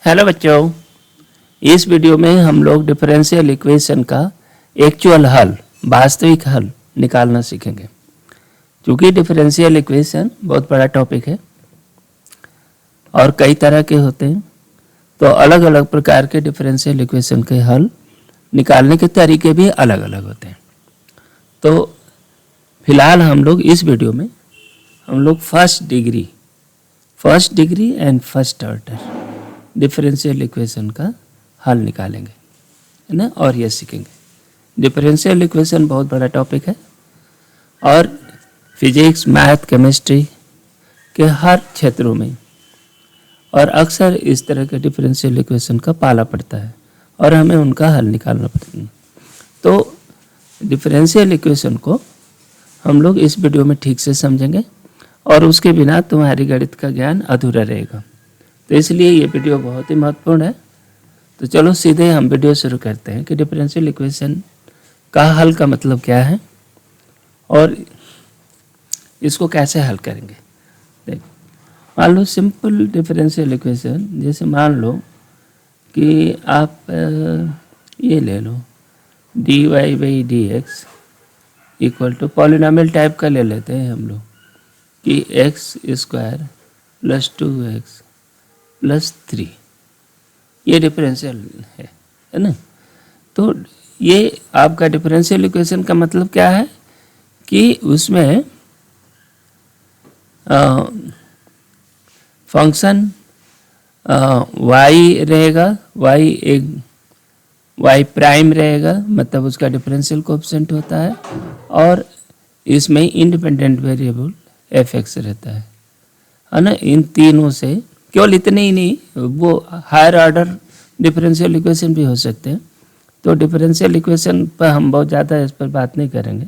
Hello बच्चों, इस video में हम लोग डिफरेंशियल इक्वेशन का एक्चुअल हल, वास्तविक हल निकालना सीखेंगे। क्योंकि डिफरेंशियल इक्वेशन बहुत बड़ा टॉपिक है और कई तरह के होते हैं, तो अलग अलग प्रकार के डिफरेंशियल इक्वेशन के हल निकालने के तरीके भी अलग अलग होते हैं। तो फिलहाल हम लोग इस वीडियो में first degree and first order differential equation का हल निकालेंगे, है ना, और ये सीखेंगे। डिफरेंशियल इक्वेशन बहुत बड़ा टॉपिक है और फिजिक्स, मैथ, केमिस्ट्री के हर क्षेत्रों में और अक्सर इस तरह के डिफरेंशियल इक्वेशन का पाला पड़ता है और हमें उनका हल निकालना पड़ता है। तो डिफरेंशियल इक्वेशन को हम लोग इस वीडियो में ठीक से समझेंगे और उसके बिना तुम्हारी गणित का ज्ञान अधूरा रहेगा। तो इसलिए ये वीडियो बहुत ही महत्वपूर्ण है। तो चलो सीधे हम वीडियो शुरू करते हैं कि डिफरेंशियल इक्वेशन का हल का मतलब क्या है और इसको कैसे हल करेंगे। देख, मान लो सिंपल डिफरेंशियल इक्वेशन, जैसे मान लो कि आप ये ले लो dy/dx equal to polynomial type का ले लेते हैं हम लोग कि x² + 2x + 3, ये डिफरेंशियल है ना। तो ये आपका डिफरेंशियल इक्वेशन का मतलब क्या है कि उसमें फंक्शन y रहेगा, y प्राइम रहेगा, मतलब उसका डिफरेंशियल कोएफिशिएंट होता है, और इसमें इंडिपेंडेंट वेरिएबल f(x) रहता है ना। इन तीनों से केवल इतने ही नहीं, वो हायर ऑर्डर डिफरेंशियल इक्वेशन भी हो सकते हैं। तो डिफरेंशियल इक्वेशन पर हम बहुत ज़्यादा इस पर बात नहीं करेंगे,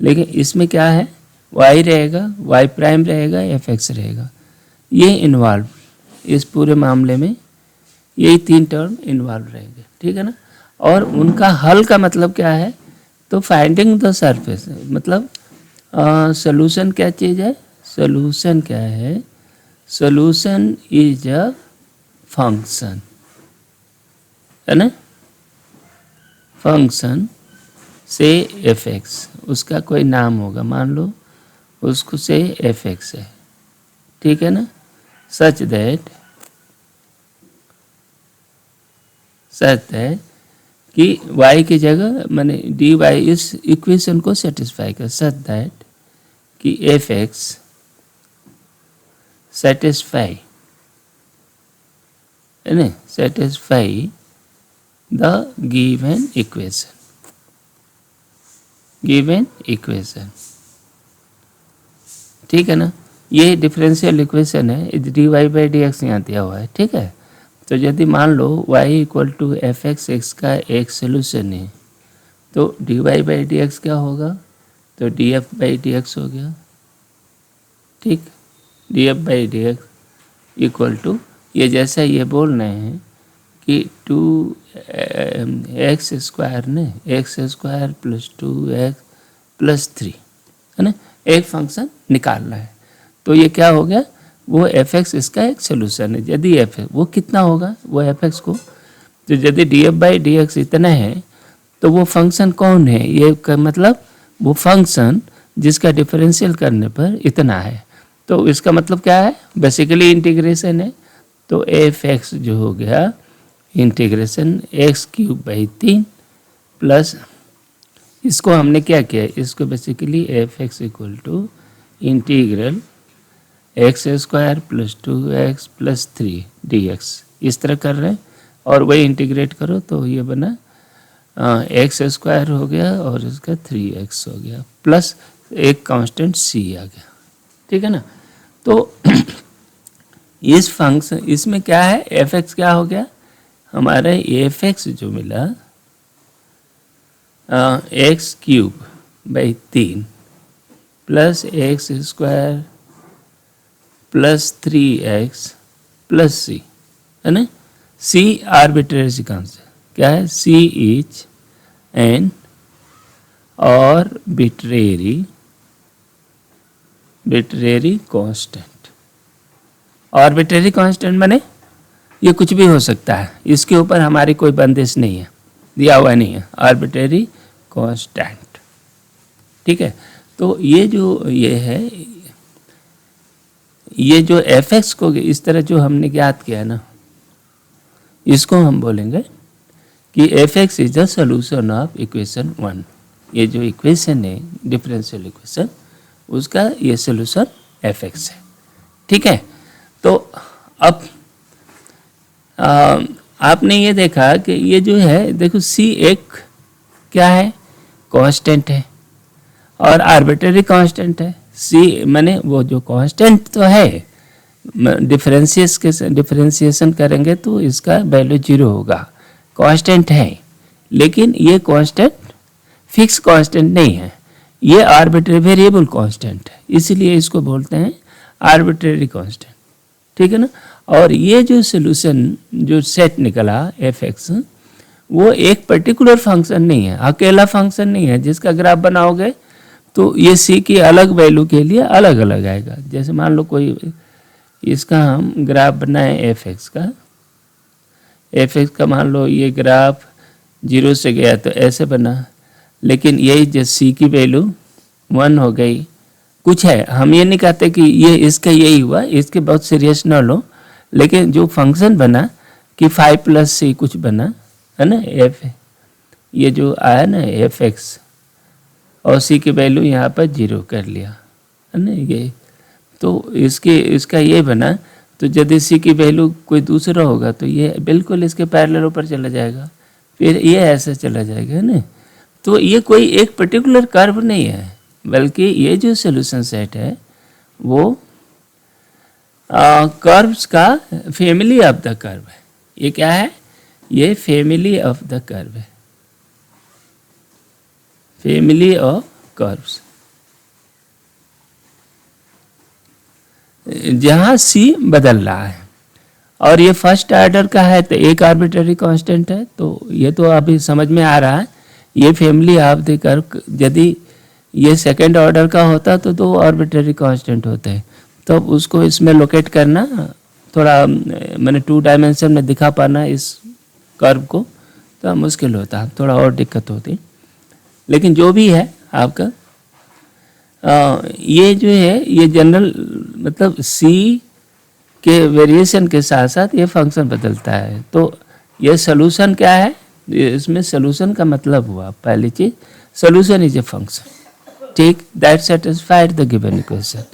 लेकिन इसमें क्या है, y रहेगा, y प्राइम रहेगा, f(x) रहेगा, ये इन्वॉल्व, इस पूरे मामले में यही तीन टर्म इन्वॉल्व रहेंगे, ठीक है ना। और उनका हल का मतलब क्या है, तो फाइंडिंग द सरफेस, मतलब सॉल्यूशन क्या चीज़ है, सॉल्यूशन क्या है, सॉल्यूशन इज अ फंक्शन, है ना। फंक्शन से f(x), उसका कोई नाम होगा, मान लो उसको से f(x) है, ठीक है ना। सच दैट कि y की जगह माने dy इस इक्वेशन को सेटिस्फाई कर, सच दैट कि f(x) सेटिस्फाई, है ना, सेटिस्फाई द गिवन इक्वेशन, ठीक है ना। ये डिफरेंशियल इक्वेशन है, dy/dx यहाँ दिया हुआ है, ठीक है। तो यदि मान लो y = f(x) का एक सोल्यूशन है, तो dy/dx क्या होगा, तो df/dx हो गया, ठीक। df/dx इक्वल टू, ये जैसा ये बोल रहे हैं कि 2x² ने x² + 2x + 3, है ना, एक फंक्शन निकालना है। तो ये क्या हो गया, वो f(x) इसका एक सोल्यूशन है। यदि f वो कितना होगा, वो f(x) को, तो यदि df/dx इतना है तो वो फंक्शन कौन है, ये मतलब वो फंक्शन जिसका डिफरेंशियल करने पर इतना है। तो इसका मतलब क्या है, बेसिकली इंटीग्रेशन है। तो f(x) जो हो गया इंटीग्रेशन x³ प्लस, इसको हमने क्या किया, इसको basically f(x) = integral x² + 2x + 3 dx, इस तरह कर रहे हैं, और वही इंटीग्रेट करो तो ये बना x² हो गया और इसका 3x हो गया, प्लस एक कांस्टेंट c आ गया, ठीक है ना। तो इस फंक्शन, इसमें क्या है, f(x) क्या हो गया हमारा, f(x) जो मिला x³/3 plus x² plus 3x plus c, है ना। c आर्बिट्रेरी सीक्वेंस क्या है, c is an arbitrary constant. Arbitrary constant माने ये कुछ भी हो सकता है, इसके ऊपर हमारी कोई बंदिश नहीं है, दिया हुआ नहीं है, आर्बिट्रेरी कांस्टेंट। ठीक है, तो ये है, ये जो एफ एक्स को इस तरह जो हमने ज्ञात किया ना, इसको हम बोलेंगे कि F x is the solution of equation 1। ये जो इक्वेशन है डिफरेंशियल इक्वेशन, उसका ये सोल्यूशन एफ एक्स है। ठीक है, तो अब आपने ये देखा कि ये जो है, देखो सी एक क्या है, कांस्टेंट है और आर्बिट्रेरी कांस्टेंट है। सी माने वो जो कांस्टेंट तो है, डिफरेंशिएशन करेंगे तो इसका वैल्यू 0 होगा, कांस्टेंट है, लेकिन ये कांस्टेंट फिक्स कांस्टेंट नहीं है, ये आर्बिट्रेरी वेरिएबल कांस्टेंट है, इसलिए इसको बोलते हैं आर्बिट्रेरी कांस्टेंट। ठीक है ना। और ये जो सोल्यूशन जो सेट निकला एफ एक्स, वो एक पर्टिकुलर फंक्शन नहीं है, अकेला फंक्शन नहीं है जिसका ग्राफ बनाओगे तो ये सी की अलग वैल्यू के लिए अलग अलग आएगा। जैसे मान लो कोई इसका हम ग्राफ बनाए एफ एक्स का मान लो ये ग्राफ 0 से गया तो ऐसे बना, लेकिन यही जो सी की वैल्यू 1 हो गई, कुछ है, हम ये नहीं कहते कि ये इसका यही हुआ, इसके बहुत सीरियस न लो, लेकिन जो फंक्शन बना कि 5 + c कुछ बना है ना, एफ ये जो आया ना एफ एक्स, और सी की वैल्यू यहाँ पर 0 कर लिया है ना, ये तो इसका ये बना, तो यदि सी की वैल्यू कोई दूसरा होगा तो ये बिल्कुल इसके पैरेलल ऊपर चला जाएगा, फिर ये ऐसे चला जाएगा है ना। तो ये कोई एक पर्टिकुलर कर्व नहीं है, बल्कि ये जो सोल्यूशन सेट है वो कर्व्स का फैमिली ऑफ द कर्व है। ये क्या है, ये फैमिली ऑफ द कर्व है, फैमिली ऑफ कर्व्स, जहां सी बदल रहा है। और ये फर्स्ट ऑर्डर का है तो एक आर्बिट्रेरी कांस्टेंट है, तो ये तो अभी समझ में आ रहा है। ये फैमिली ऑफ द कर्व, यदि ये सेकंड ऑर्डर का होता तो 2 आर्बिट्रेरी कांस्टेंट होते हैं, तो अब उसको इसमें लोकेट करना थोड़ा मैंने 2 डायमेंशन में दिखा पाना इस कर्व को तो मुश्किल होता, थोड़ा और दिक्कत होती। लेकिन जो भी है आपका ये जो है ये जनरल मतलब सी के वेरिएशन के साथ साथ ये फंक्शन बदलता है। तो ये सोल्यूशन क्या है, इसमें सोल्यूशन का मतलब हुआ पहली चीज, सोल्यूशन इज ए फंक्शन, ठीक, that satisfied the given equation,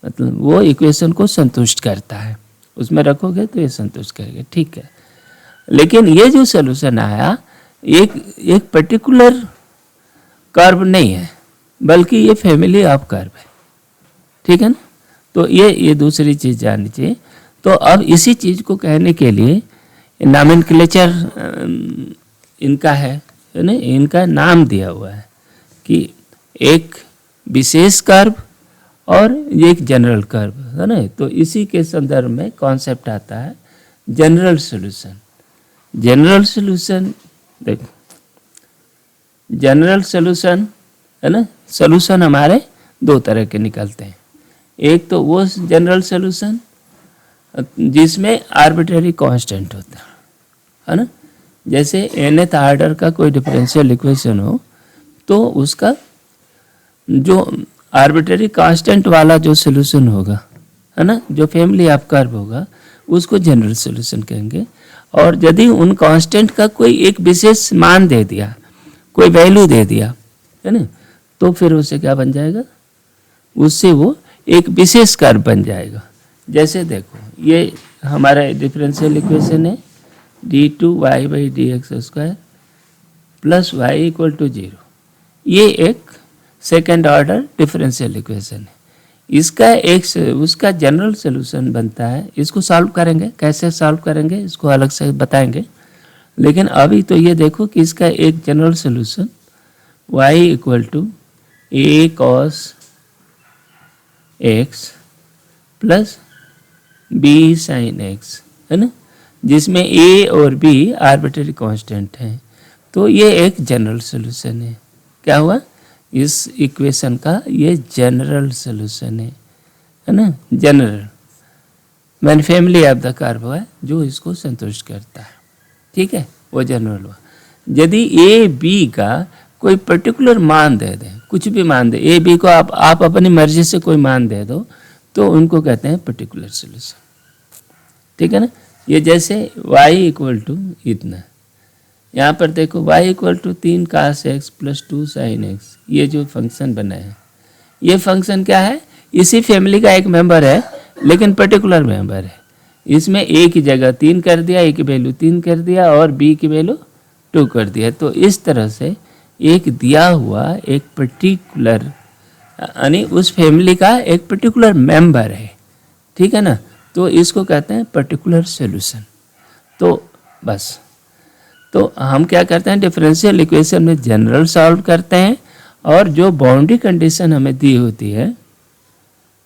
मतलब वो इक्वेशन को संतुष्ट करता है, उसमें रखोगे तो ये संतुष्ट करेगा। ठीक है, लेकिन ये जो सोल्यूशन आया एक पर्टिकुलर कर्व नहीं है, बल्कि ये फैमिली ऑफ कर्व है। ठीक है ना। तो ये दूसरी चीज जाननी चाहिए। तो अब इसी चीज को कहने के लिए नॉमेनक्लेचर इनका है ना, इनका नाम दिया हुआ है कि एक विशेष कर्व और एक जनरल कर्व है ना। तो इसी के संदर्भ में कॉन्सेप्ट आता है जनरल सॉल्यूशन। जनरल सॉल्यूशन देखो, जनरल सॉल्यूशन है ना, सॉल्यूशन हमारे 2 तरह के निकलते हैं। एक तो वो जनरल सॉल्यूशन जिसमें आर्बिट्रेरी कांस्टेंट होता है ना, जैसे nth ऑर्डर का कोई डिफरेंशियल इक्वेशन हो तो उसका जो आर्बिट्रेरी कांस्टेंट वाला जो सॉल्यूशन होगा है ना, जो फैमिली ऑफ कर्व होगा, उसको जनरल सॉल्यूशन कहेंगे। और यदि उन कांस्टेंट का कोई एक विशेष मान दे दिया, कोई वैल्यू दे दिया है ना, तो फिर उससे क्या बन जाएगा, उससे वो एक विशेष कर्व बन जाएगा। जैसे देखो ये हमारा डिफरेंशियल इक्वेशन है d2y/dx² + y = 0। ये एक सेकेंड ऑर्डर डिफरेंशियल इक्वेशन है। इसका उसका जनरल सॉल्यूशन बनता है। इसको सॉल्व करेंगे, कैसे सॉल्व करेंगे इसको अलग से बताएंगे, लेकिन अभी तो ये देखो कि इसका एक general solution y = a cos x + b sin x है ना, जिसमें a और b आर्बिट्रेरी कांस्टेंट हैं। तो ये एक जनरल सॉल्यूशन है। क्या हुआ, इस इक्वेशन का ये जनरल सॉल्यूशन है ना, general man family of the curve है जो इसको संतुष्ट करता है, ठीक है, वो जनरल हुआ। यदि ए बी का कोई पर्टिकुलर मान दे दें, कुछ भी मान दे, ए बी को आप अपनी मर्जी से कोई मान दे दो, तो उनको कहते हैं पर्टिकुलर सोल्यूशन, ठीक है ना। ये जैसे y इक्वल टू इतना, यहाँ पर देखो y equal to 3 cos x plus 2 sin x, ये जो फंक्शन बना है, ये फंक्शन क्या है, इसी फैमिली का एक मेंबर है लेकिन पर्टिकुलर मेंबर है। इसमें a की जगह 3 कर दिया, a की वैल्यू 3 कर दिया और b की वैल्यू 2 कर दिया। तो इस तरह से एक दिया हुआ एक पर्टिकुलर, यानी उस फैमिली का एक पर्टिकुलर मेंबर है, ठीक है ना, तो इसको कहते हैं पर्टिकुलर सॉल्यूशन। तो बस, तो हम क्या करते हैं, डिफरेंशियल इक्वेशन में जनरल सॉल्व करते हैं, और जो बाउंड्री कंडीशन हमें दी होती है,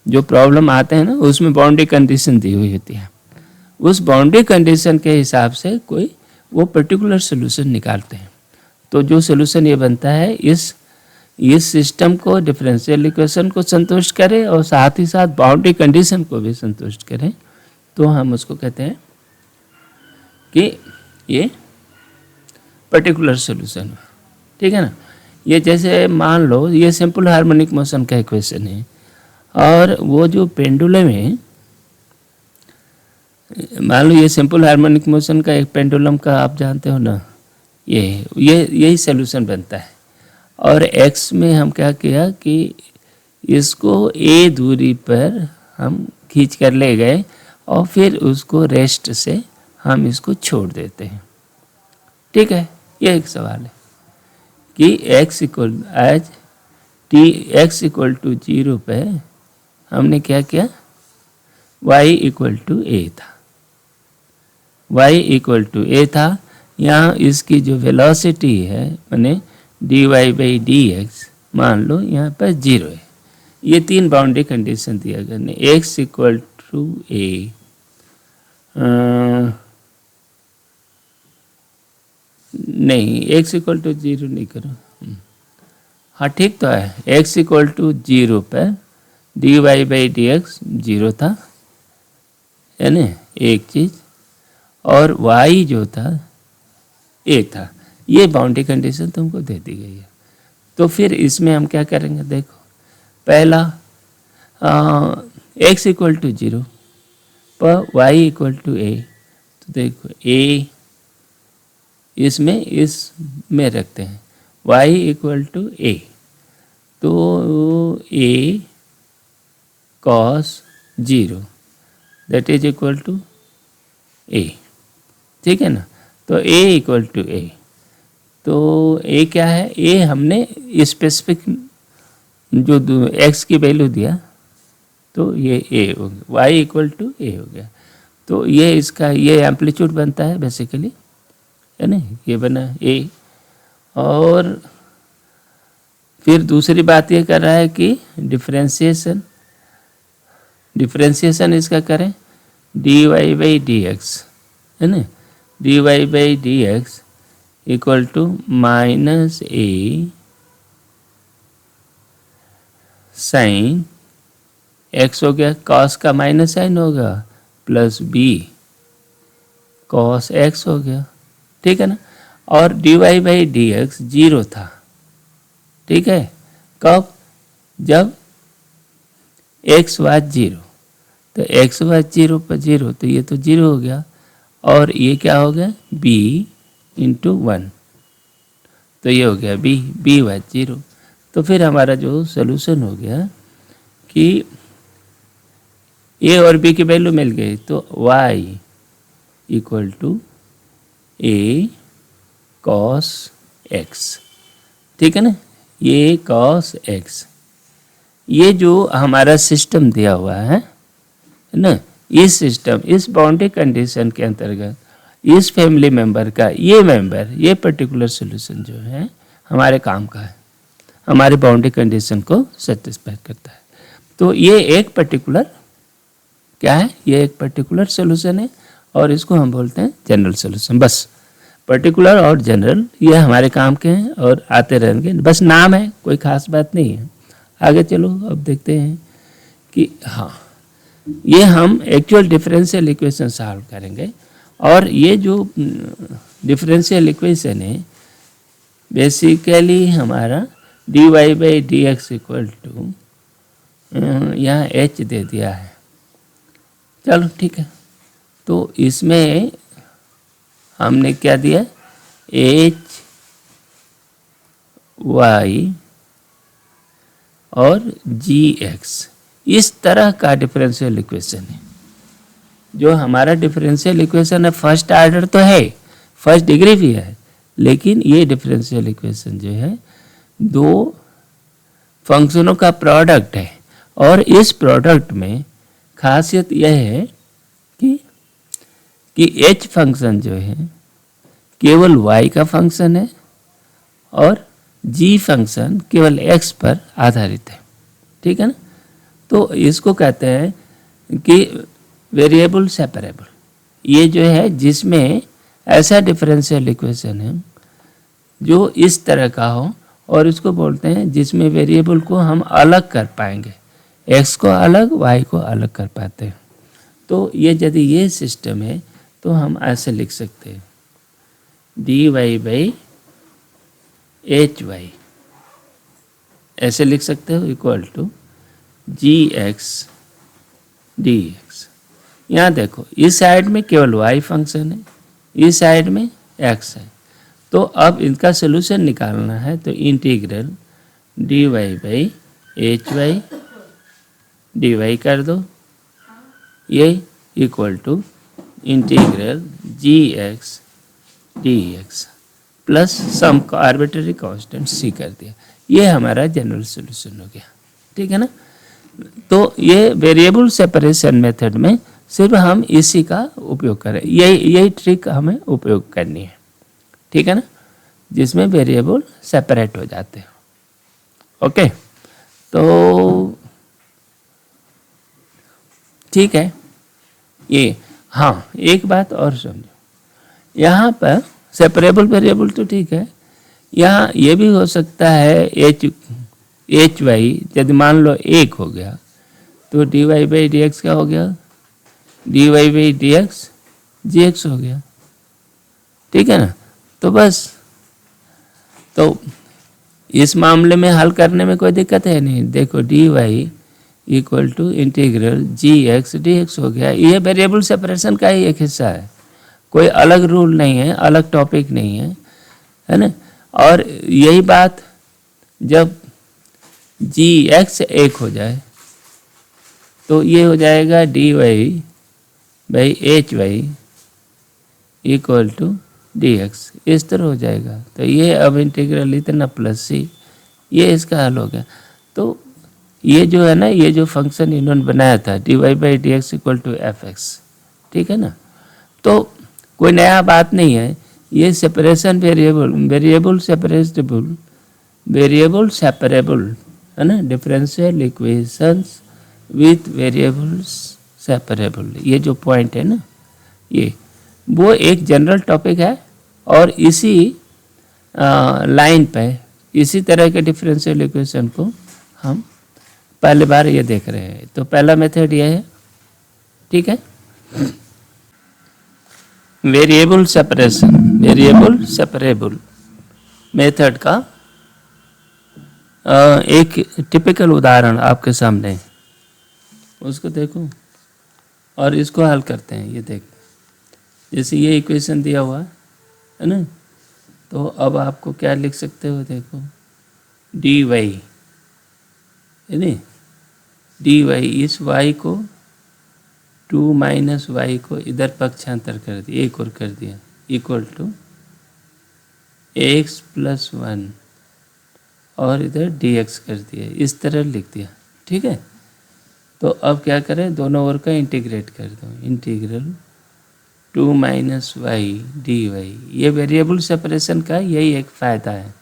जो प्रॉब्लम आते हैं ना उसमें बाउंड्री कंडीशन दी हुई होती है, उस बाउंड्री कंडीशन के हिसाब से कोई वो पर्टिकुलर सॉल्यूशन निकालते हैं। तो जो सॉल्यूशन ये बनता है इस सिस्टम को, डिफरेंशियल इक्वेशन को संतुष्ट करे और साथ ही साथ बाउंड्री कंडीशन को भी संतुष्ट करें, तो हम उसको कहते हैं कि ये पर्टिकुलर सॉल्यूशन, ठीक है ना। ये जैसे मान लो ये सिंपल हार्मोनिक मोशन का इक्वेशन है, और वो जो पेंडुलम है, मान लो ये सिंपल हार्मोनिक मोशन का एक पेंडुलम का आप जानते हो ना, यही सॉल्यूशन बनता है। और x में हम क्या किया कि इसको a दूरी पर हम खींच कर ले गए और फिर उसको रेस्ट से हम इसको छोड़ देते हैं, ठीक है। ये एक सवाल है कि x इक्वल टू 0 पे हमने क्या किया, y इक्वल टू a था, y इक्वल टू a था। यहाँ इसकी जो वेलोसिटी है माने dy बाई डी एक्स, मान लो यहाँ पर 0 है। ये 3 बाउंड्री कंडीशन दिया गया ने, x इक्वल टू a, नहीं x इक्वल टू 0 नहीं करो, हाँ ठीक तो है, x इक्वल टू 0 पर dy बाई डी एक्स 0 था, है ना, एक चीज़, और y जो था a था। ये बाउंड्री कंडीशन तुमको दे दी गई है। तो फिर इसमें हम क्या करेंगे, देखो पहला x इक्वल टू 0 पर y इक्वल टू a, तो देखो a इसमें रखते हैं, y इक्वल टू a, तो a cos 0 that is equal to a, ठीक है ना। तो a इक्वल टू a, तो a क्या है, a हमने स्पेसिफिक जो x की वैल्यू दिया, तो ये a हो गया, y इक्वल टू a हो गया। तो ये इसका ये एम्पलीट्यूड बनता है बेसिकली, है ना, ये बना a। और फिर दूसरी बात ये कर रहा है कि डिफरेंशिएशन इसका करें dy बाई डी एक्स, है ना, dy by d x equal to minus a sine x हो गया, cos का माइनस साइन होगा, प्लस b cos x हो गया, ठीक है ना। और dy बाई डी एक्स 0 था, ठीक है, कब, जब x वाज 0, तो x वाज 0 पर 0, तो ये तो 0 हो गया, और ये क्या हो गया b इंटू 1, तो ये हो गया b वाज 0। तो फिर हमारा जो सोल्यूशन हो गया कि a और b की वैल्यू मिल गई, तो y equal to a cos x, ठीक है ना, ये cos x, ये जो हमारा सिस्टम दिया हुआ है ना, इस सिस्टम, इस बाउंड्री कंडीशन के अंतर्गत इस फैमिली मेंबर का ये पर्टिकुलर सॉल्यूशन जो है हमारे काम का है, हमारे बाउंड्री कंडीशन को सेटिस्फाई करता है। तो ये एक पर्टिकुलर क्या है, ये एक पर्टिकुलर सॉल्यूशन है, और इसको हम बोलते हैं जनरल सॉल्यूशन। बस पर्टिकुलर और जनरल ये हमारे काम के हैं और आते रहेंगे, बस नाम है, कोई खास बात नहीं है। आगे चलो अब देखते हैं कि हाँ ये हम एक्चुअल डिफरेंशियल इक्वेशन सॉल्व करेंगे। और ये जो डिफरेंशियल इक्वेशन है बेसिकली हमारा dy by d x equal to, यहाँ h दे दिया है, चलो ठीक है। तो इसमें हमने क्या दिया, h y और gx, इस तरह का डिफरेंशियल इक्वेशन है। जो हमारा डिफरेंशियल इक्वेशन है फर्स्ट आर्डर तो है, फर्स्ट डिग्री भी है, लेकिन ये डिफरेंशियल इक्वेशन जो है दो फंक्शनों का प्रोडक्ट है। और इस प्रोडक्ट में खासियत यह है कि h फंक्शन जो है केवल y का फंक्शन है और g फंक्शन केवल x पर आधारित है, ठीक है ना। तो इसको कहते हैं कि वेरिएबल सेपरेबल। ये जो है जिसमें ऐसा डिफरेंशियल इक्वेशन है जो इस तरह का हो, और इसको बोलते हैं जिसमें वेरिएबल को हम अलग कर पाएंगे, x को अलग y को अलग कर पाते हैं। तो ये यदि ये सिस्टम है तो हम ऐसे लिख सकते हैं dy बाई एच वाई, ऐसे लिख सकते हो, इक्वल टू gx dx। यहाँ देखो इस साइड में केवल y फंक्शन है, इस साइड में x है। तो अब इनका सोल्यूशन निकालना है, तो integral dy by h y dy कर दो, ये equal to integral gx dx plus some का आर्बिट्ररी कांस्टेंट c कर दिया। ये हमारा जनरल सॉल्यूशन हो गया, ठीक है ना। तो ये वेरिएबल सेपरेशन मेथड में सिर्फ हम इसी का उपयोग करें, यही ट्रिक हमें उपयोग करनी है, ठीक है ना, जिसमें वेरिएबल सेपरेट हो जाते हैं। ओके, तो ठीक है। ये हाँ, एक बात और समझो, यहाँ पर सेपरेबल वेरिएबल तो ठीक है, यहाँ ये भी हो सकता है एच वाई यदि मान लो एक हो गया तो dy बाई डी एक्स क्या हो गया, dy by d x g x हो गया, ठीक है ना। तो बस, तो इस मामले में हल करने में कोई दिक्कत है नहीं। देखो dy equal to integral g x d x हो गया। ये वेरिएबल सेपरेशन का ही एक हिस्सा है, कोई अलग रूल नहीं है, अलग टॉपिक नहीं है ना। और यही बात जब जी एक्स एक हो जाए तो ये हो जाएगा d y by h y equal to d x, इस तरह हो जाएगा। तो ये अब इंटीग्रल इतना प्लस सी, ये इसका हल हो गया। तो ये जो है ना, ये जो फंक्शन इन्होंने बनाया था d y by d x equal to f x, ठीक है ना। तो कोई नया बात नहीं है, ये सेपरेशन वेरिएबल सेपरेबल है ना, differential equations with variables separable, ये जो पॉइंट है ना, ये वो एक जनरल टॉपिक है। और इसी लाइन पे इसी तरह के डिफरेंशियल इक्वेशन को हम पहली बार ये देख रहे हैं। तो पहला मेथड ये है, ठीक है। वेरिएबल सेपरेबल मेथड का एक टिपिकल उदाहरण आपके सामने, उसको देखो और इसको हल करते हैं। ये देख, जैसे ये इक्वेशन दिया हुआ है ना, तो अब आपको क्या लिख सकते हो, देखो डी वाई है ना, डी वाई इस y को 2 माइनस वाई को इधर पक्षांतर कर दिया, एक और कर दिया, इक्वल टू एक्स प्लस 1 और इधर dx कर दिया, इस तरह लिख दिया, ठीक है। तो अब क्या करें, दोनों ओर का इंटीग्रेट कर दो, integral 2 minus y d y. ये वेरिएबल सेपरेशन का यही एक फ़ायदा है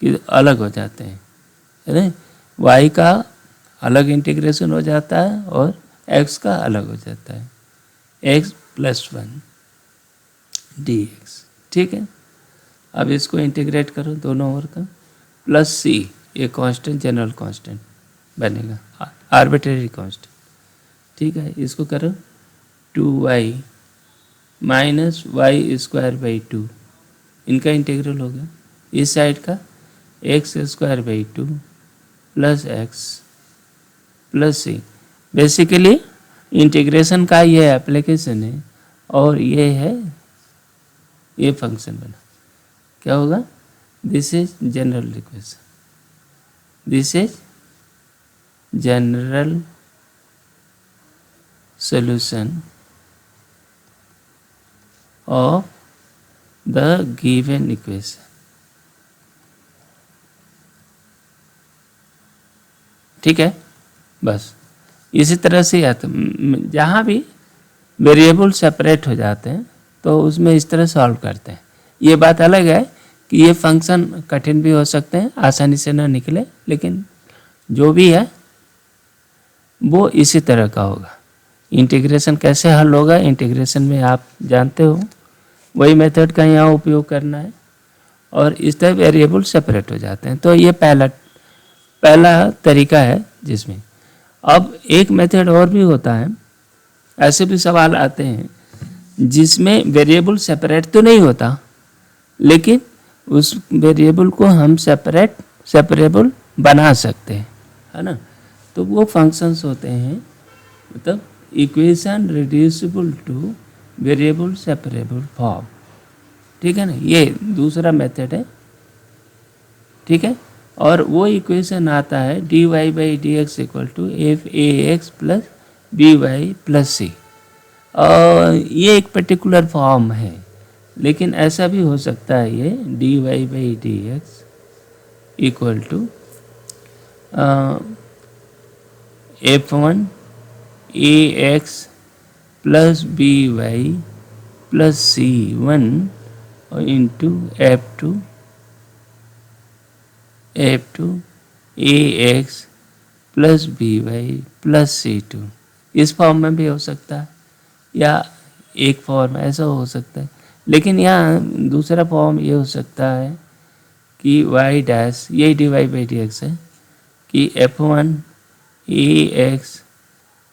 कि अलग हो जाते हैं, है ना। y का अलग इंटीग्रेशन हो जाता है और x का अलग हो जाता है, x प्लस 1 dx, ठीक है। अब इसको इंटीग्रेट करो दोनों ओर का, प्लस c, ये कांस्टेंट जनरल कांस्टेंट बनेगा, आर्बिट्रेरी कांस्टेंट ठीक है, इसको करो 2y minus y square by 2, इनका इंटीग्रल हो गया। इस साइड का x square by 2 plus x plus c. Basically integration का ये एप्लीकेशन है और ये है ये फंक्शन बना। क्या होगा? This is general equation, this is general solution of the given equation। ठीक है, बस इसी तरह से आता, जहाँ भी वेरिएबल सेपरेट हो जाते हैं तो उसमें इस तरह सॉल्व करते हैं। ये बात अलग है कि ये फंक्शन कठिन भी हो सकते हैं, आसानी से ना निकले, लेकिन जो भी है वो इसी तरह का होगा। इंटीग्रेशन कैसे हल होगा, इंटीग्रेशन में आप जानते हो, वही मेथड का यहाँ उपयोग करना है और इस तरह वेरिएबल सेपरेट हो जाते हैं। तो ये पहला तरीका है जिसमें। अब एक मेथड और भी होता है, ऐसे भी सवाल आते हैं जिसमें वेरिएबल सेपरेट तो नहीं होता, लेकिन उस वेरिएबल को हम सेपरेबल बना सकते हैं, है ना। तो वो फंक्शंस होते हैं, मतलब equation reducible two variable separable form. ठीक है ना, ये दूसरा मेथड है। ठीक है, और वो इक्वेशन आता है dy by d x equal to f a x plus b y plus c. और ये एक पर्टिकुलर फॉर्म है, लेकिन ऐसा भी हो सकता है ये dy by d x equal to f1 a x plus b y plus c one और into f2 a x plus b y plus c two. इस फॉर्म में भी हो सकता है, या एक फॉर्म ऐसा हो सकता है, लेकिन यहाँ दूसरा फॉर्म ये हो सकता है कि वाई डैश, यही d y by d x है, कि f1 a x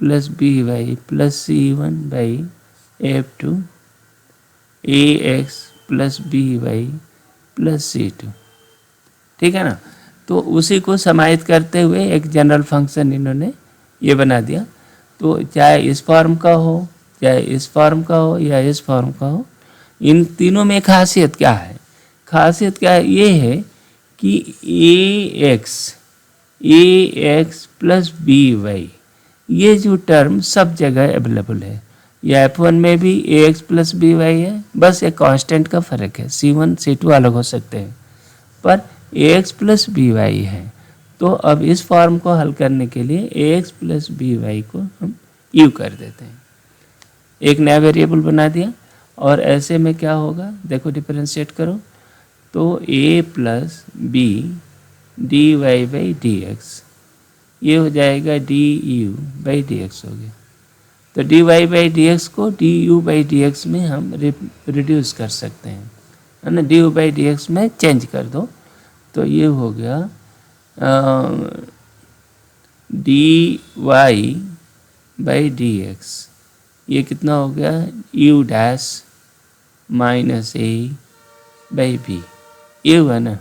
plus b y plus c one by f2 a x plus b y plus c two. ठीक है ना, तो उसी को समाहित करते हुए एक जनरल फंक्शन इन्होंने ये बना दिया। तो चाहे इस फॉर्म का हो, चाहे इस फॉर्म का हो, या इस फॉर्म का हो, इन तीनों में खासियत क्या है? खासियत क्या है? ये है कि ए एक्स प्लस बी वाई, ये जो टर्म सब जगह अवेलेबल है। या f1 में भी ए एक्स प्लस बी वाई है, बस एक कांस्टेंट का फ़र्क है, c1 c2 अलग हो सकते हैं, पर ए एक्स प्लस बी वाई है। तो अब इस फॉर्म को हल करने के लिए ए एक्स प्लस बी वाई को हम यू कर देते हैं, एक नया वेरिएबल बना दिया। और ऐसे में क्या होगा, देखो डिफरेंशिएट करो तो a plus b d y by d x, ये हो जाएगा d u by d x हो गया। तो d y by d x को d u by d x में हम रिड्यूस कर सकते हैं, है ना। D u by d x में चेंज कर दो तो ये हो गया d y by d x, ये कितना हो गया, u dash minus a by B, ये हुआ ना।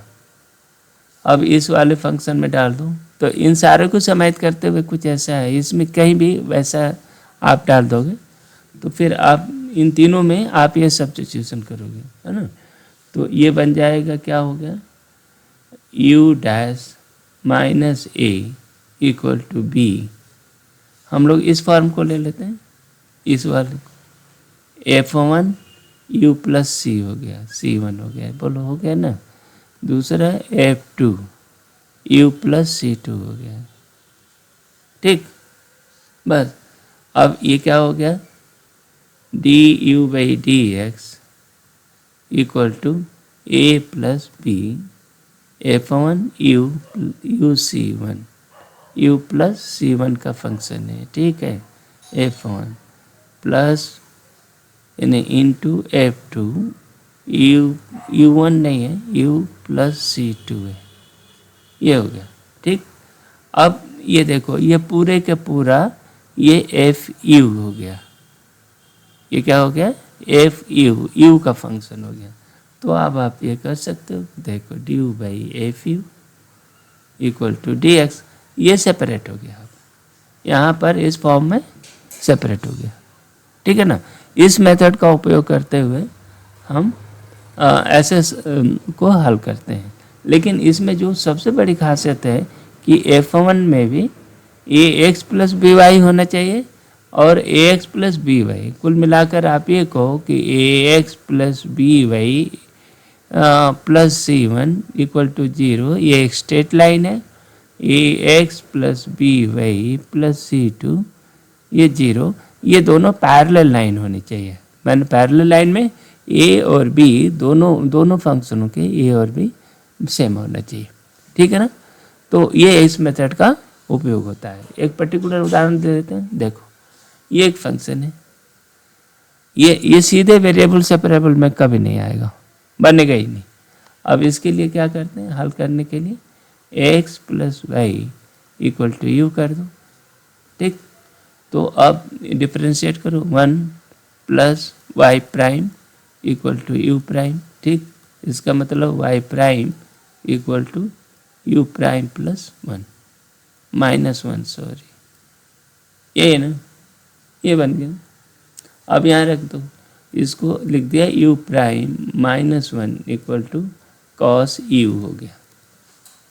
अब इस वाले फंक्शन में डाल दो, तो इन सारे को समाहित करते हुए कुछ ऐसा है, इसमें कहीं भी वैसा आप डाल दोगे तो फिर आप इन तीनों में आप ये सब्स्टिट्यूशन करोगे, है ना। तो ये बन जाएगा, क्या हो गया, u dash minus a equal to b. हम लोग इस फॉर्म को ले लेते हैं, इस वाले को, f1 u प्लस सी हो गया, c1 हो गया, बोलो हो गया ना। दूसरा f2 u प्लस c2 हो गया। ठीक, बस अब ये क्या हो गया, d u by d x equal to a plus b f1 u c1, u plus c1 का फंक्शन है, ठीक है, f1 plus into f2 u1 नहीं है, u प्लस c2 है, ये हो गया। ठीक, अब ये देखो, ये पूरे के पूरा ये एफ यू हो गया, ये क्या हो गया, एफ यू, यू का फंक्शन हो गया। तो अब आप ये कर सकते हो, देखो d u by f u equal to d x, ये सेपरेट हो गया, अब यहाँ पर इस फॉर्म में सेपरेट हो गया, ठीक है ना। इस मेथड का उपयोग करते हुए हम ऐसे को हल करते हैं। लेकिन इसमें जो सबसे बड़ी खासियत है कि F1 में भी ax प्लस बी वाई होना चाहिए और ax प्लस बी वाई, कुल मिलाकर आप ये कहो कि ax plus b y plus c one equal to 0, ये एक स्ट्रेट लाइन है। ax plus b y plus c two, ये 0, ये दोनों पैरेलल लाइन होनी चाहिए। मैंने पैरेलल लाइन में ए और बी दोनों फंक्शनों के ए और बी सेम होना चाहिए, ठीक है ना। तो ये इस मेथड का उपयोग होता है। एक पर्टिकुलर उदाहरण दे देते हैं, देखो ये एक फंक्शन है, ये सीधे वेरिएबल सेपरेबल में कभी नहीं आएगा, बनेगा ही नहीं। अब इसके लिए क्या करते हैं, हल करने के लिए x plus y equal to u कर दो, ठीक। तो अब डिफ्रेंशिएट करो, 1 plus y prime equal to u prime, ठीक। इसका मतलब y prime equal to u prime plus 1 minus 1, sorry, ये है ना, ये बन गया। अब यहाँ रख दो, इसको लिख दिया u prime minus 1 equal to cos u हो गया,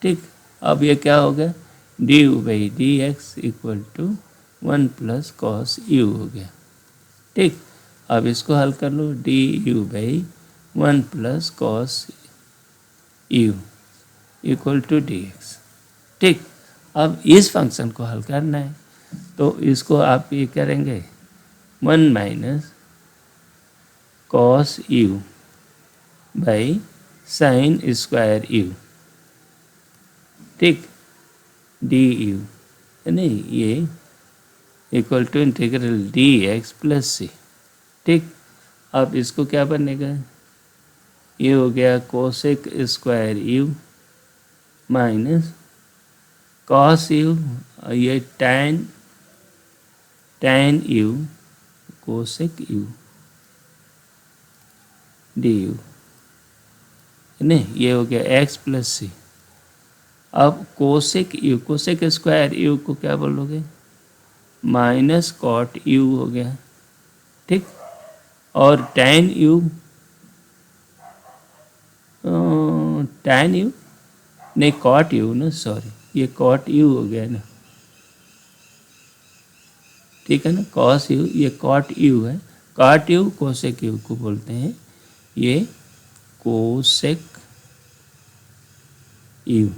ठीक। अब ये क्या हो गया, d u by d x equal to 1 plus cos u हो गया, ठीक। अब इसको हल कर लो, d u by 1 plus cos u equal to d x, ठीक। अब इस फंक्शन को हल करना है, तो इसको आप ये करेंगे 1 minus cos u by sine square u, ठीक, डी यू नहीं, ये equal to integral d x plus c, ठीक। अब इसको क्या बनेगा, ये हो गया cosec square u minus cos u, ये tan u cosec u d u, नहीं, ये हो गया एक्स प्लस सी। अब cosec u, cosec square u को क्या बोलोगे, माइनस कॉट यू हो गया, ठीक। और टैन यू नहीं, कॉट यू ना, सॉरी, ये कॉट यू हो गया ना, ठीक है ना, कॉस यू, ये कॉट यू है, कॉट यू कोसेक यू को बोलते हैं, ये कोसेक यू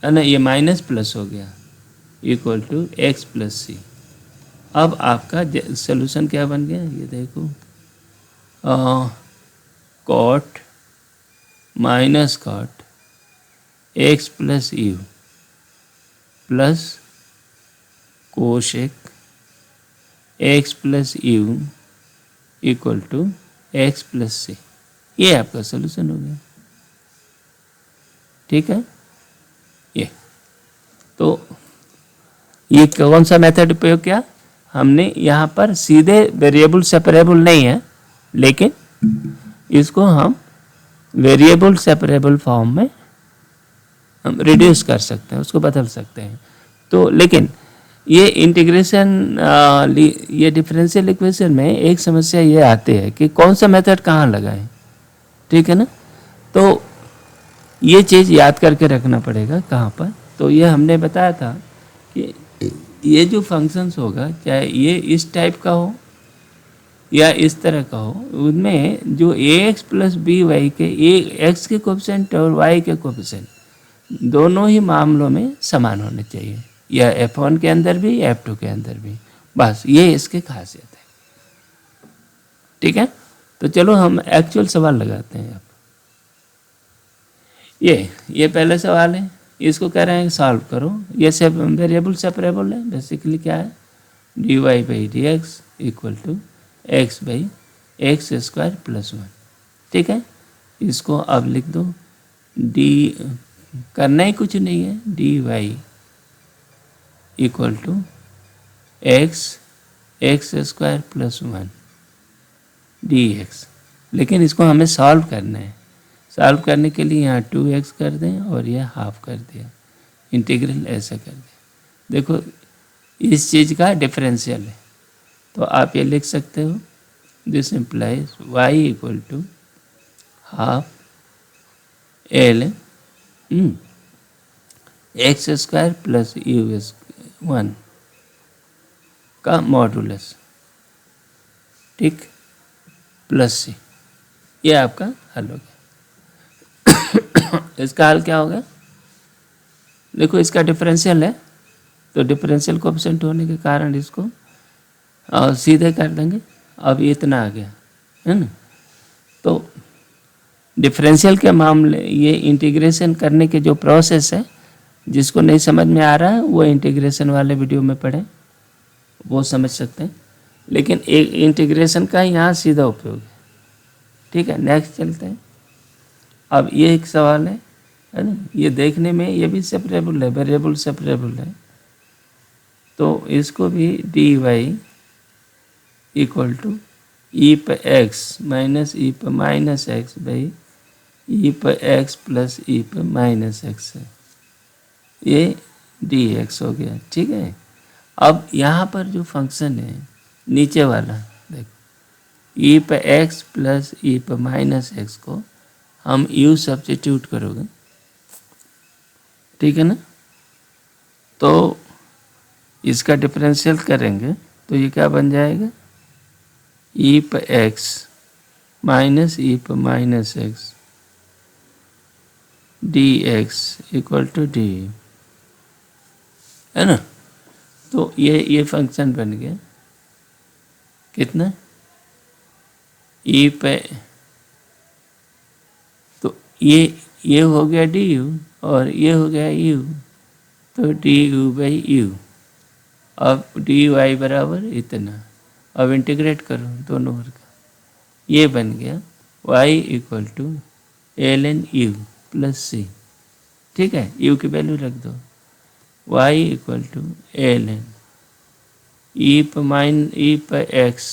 है ना, ये माइनस प्लस हो गया equal to x plus c. अब आपका सोल्यूशन क्या बन गया, ये देखो, cot minus cot x plus u plus cosec x plus u equal to x plus c, ये आपका सोल्यूशन हो गया, ठीक है। ये तो ये कौन सा मेथड उपयोग किया हमने, यहाँ पर सीधे वेरिएबल सेपरेबल नहीं है, लेकिन इसको हम वेरिएबल सेपरेबल फॉर्म में हम रिड्यूस कर सकते हैं, उसको बदल सकते हैं। तो लेकिन ये इंटीग्रेशन, ये डिफरेंशियल इक्वेशन में एक समस्या ये आती है कि कौन सा मेथड कहाँ लगाएं, ठीक है ना। तो ये चीज़ याद करके रखना पड़ेगा कहाँ पर। तो ये हमने बताया था कि ये जो फंक्शंस होगा, चाहे ये इस टाइप का हो या इस तरह का हो, उनमें जो ए एक्स प्लस बी वाई के, एक्स के कोफिशिएंट और वाई के कोफिशिएंट दोनों ही मामलों में समान होने चाहिए, या F1 के अंदर भी F2 के अंदर भी, बस ये इसकी खासियत है, ठीक है। तो चलो हम एक्चुअल सवाल लगाते हैं। अब ये पहले सवाल है, इसको कह रहे हैं सॉल्व करो, ये सब वेरिएबल सेपरेबल है, बेसिकली क्या है, d y by d x equal to x by x square plus 1, ठीक है। इसको अब लिख दो, डी करना ही कुछ नहीं है, d y equal to x square plus 1 dx। लेकिन इसको हमें सॉल्व करना है। सॉल्व करने के लिए यहाँ 2x कर दें और यह हाफ कर दिया, इंटीग्रल ऐसा कर दिया। देखो इस चीज़ का डिफरेंशियल है, तो आप ये लिख सकते हो, this implies y equal to half l x square plus u 1 का मॉडुलस, ठीक, प्लस सी। ये आपका हल हो गया। इसका हल क्या होगा? देखो इसका डिफरेंशियल है, तो डिफरेंशियल कोएफिशिएंट होने के कारण इसको सीधे कर देंगे। अब इतना आ गया है ना। तो डिफरेंशियल के मामले, ये इंटीग्रेशन करने के जो प्रोसेस है, जिसको नहीं समझ में आ रहा है वो इंटीग्रेशन वाले वीडियो में पढ़ें, वो समझ सकते हैं। लेकिन एक इंटीग्रेशन का यहाँ सीधा उपयोग है, ठीक है। नेक्स्ट चलते हैं। अब ये एक सवाल है ना, ये देखने में ये भी सेपरेबल है, वेरिएबल सेपरेबल है, तो इसको भी डी वाई इक्वल टू ई पे एक्स माइनस ई पे माइनस एक्स बाई ई पे एक्स प्लस ई पे माइनस एक्स है, ये डी एक्स हो गया, ठीक है। अब यहाँ पर जो फंक्शन है नीचे वाला, देखो ई पे एक्स प्लस ई पे माइनस एक्स को हम यू सब्स्टिट्यूट करोगे, ठीक है ना। तो इसका डिफरेंशियल करेंगे तो ये क्या बन जाएगा, ई पे एक्स माइनस ई पे minus x d x equal to d, है ना। तो ये फंक्शन बन गया कितना, ई पे, तो ये हो गया डी यू और ये हो गया यू, तो डी यू बाई यू। अब डी वाई बराबर इतना, अब इंटीग्रेट करो दोनों ओर का, ये बन गया y equal to l n u plus c, ठीक है। यू की वैल्यू रख दो, y equal to l n e पे एक्स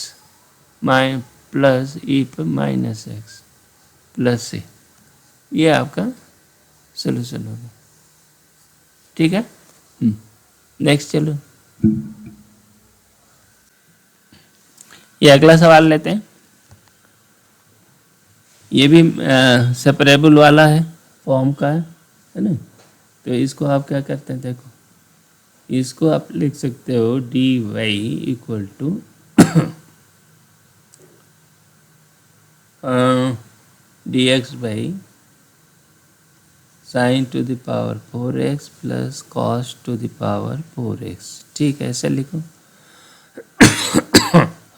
प्लस ई पे माइनस एक्स प्लस सी, ये आपका सोल्यूशन होगा, ठीक है। नेक्स्ट चलो, ये अगला सवाल लेते हैं। ये भी सेपरेबल वाला है, फॉर्म का है ना। तो इसको आप क्या करते हैं, देखो इसको आप लिख सकते हो d y equal to d x by sine to the power 4x plus cos to the power 4x, ठीक है, ऐसे लिखो।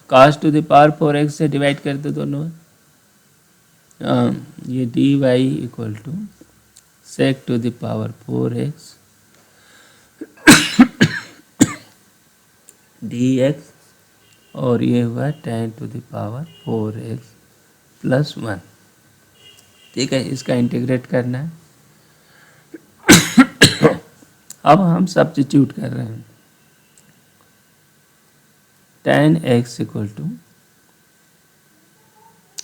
Cos to the power 4x से डिवाइड कर दो दोनों, ये d y equal to sec to the power 4x d x, और ये हुआ tan to the power 4x plus 1, ठीक है। इसका इंटीग्रेट करना है। अब हम सब्स्टिट्यूट कर रहे हैं, tan x equal to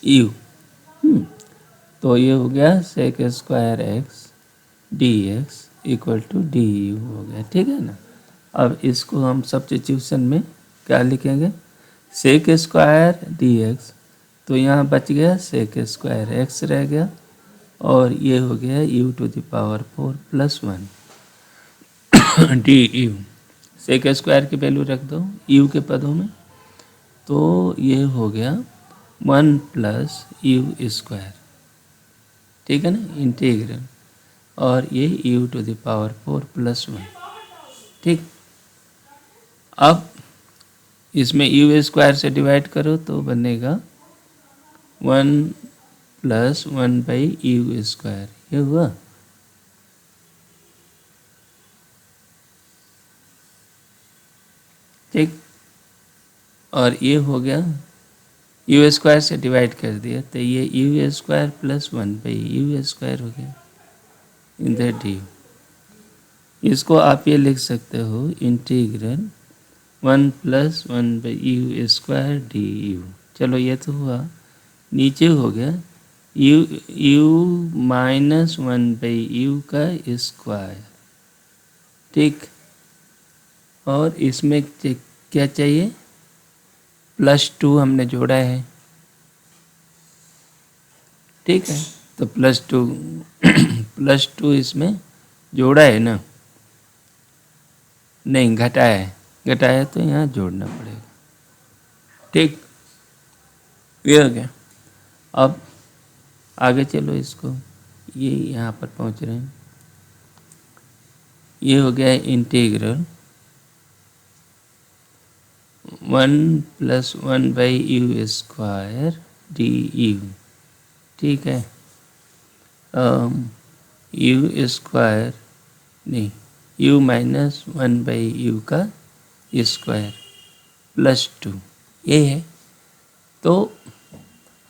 u, तो ये हो गया sec square x d x equal to d u हो गया, ठीक है ना। अब इसको हम सब्स्टिट्यूशन में क्या लिखेंगे, सेक स्क्वायर डी एक्स, तो यहाँ बच गया सेक स्क्वायर एक्स रह गया, और ये हो गया u to the power 4 plus 1 d u, sec square की वैल्यू रख दो यू के पदों में, तो ये हो गया 1 प्लस यू स्क्वायर, ठीक है ना, इंटीग्रल, और ये u to the power 4 plus 1, ठीक। अब इसमें यू स्क्वायर से डिवाइड करो तो बनेगा 1 प्लस 1 बाई यू स्क्वायर, ये हुआ। ठीक, और ये हो गया यू स्क्वायर से डिवाइड कर दिया, तो ये you square plus 1 by u square हो गया इन द डी। इसको आप ये लिख सकते हो इंटीग्रल 1 प्लस 1/u² du। चलो ये तो हुआ, नीचे हो गया u माइनस 1/u का स्क्वायर। ठीक, और इसमें क्या चाहिए, +2 हमने जोड़ा है। ठीक है, तो +2 +2 इसमें जोड़ा है ना, नहीं घटाया है, घटाया तो यहाँ जोड़ना पड़ेगा। ठीक, ये हो गया। अब आगे चलो, इसको ये यहाँ पर पहुँच रहे हैं। ये हो गया इंटीग्रल 1 प्लस 1/u² du। ठीक है, u² नहीं, u माइनस 1/u का स्क्वायर +2, ये है। तो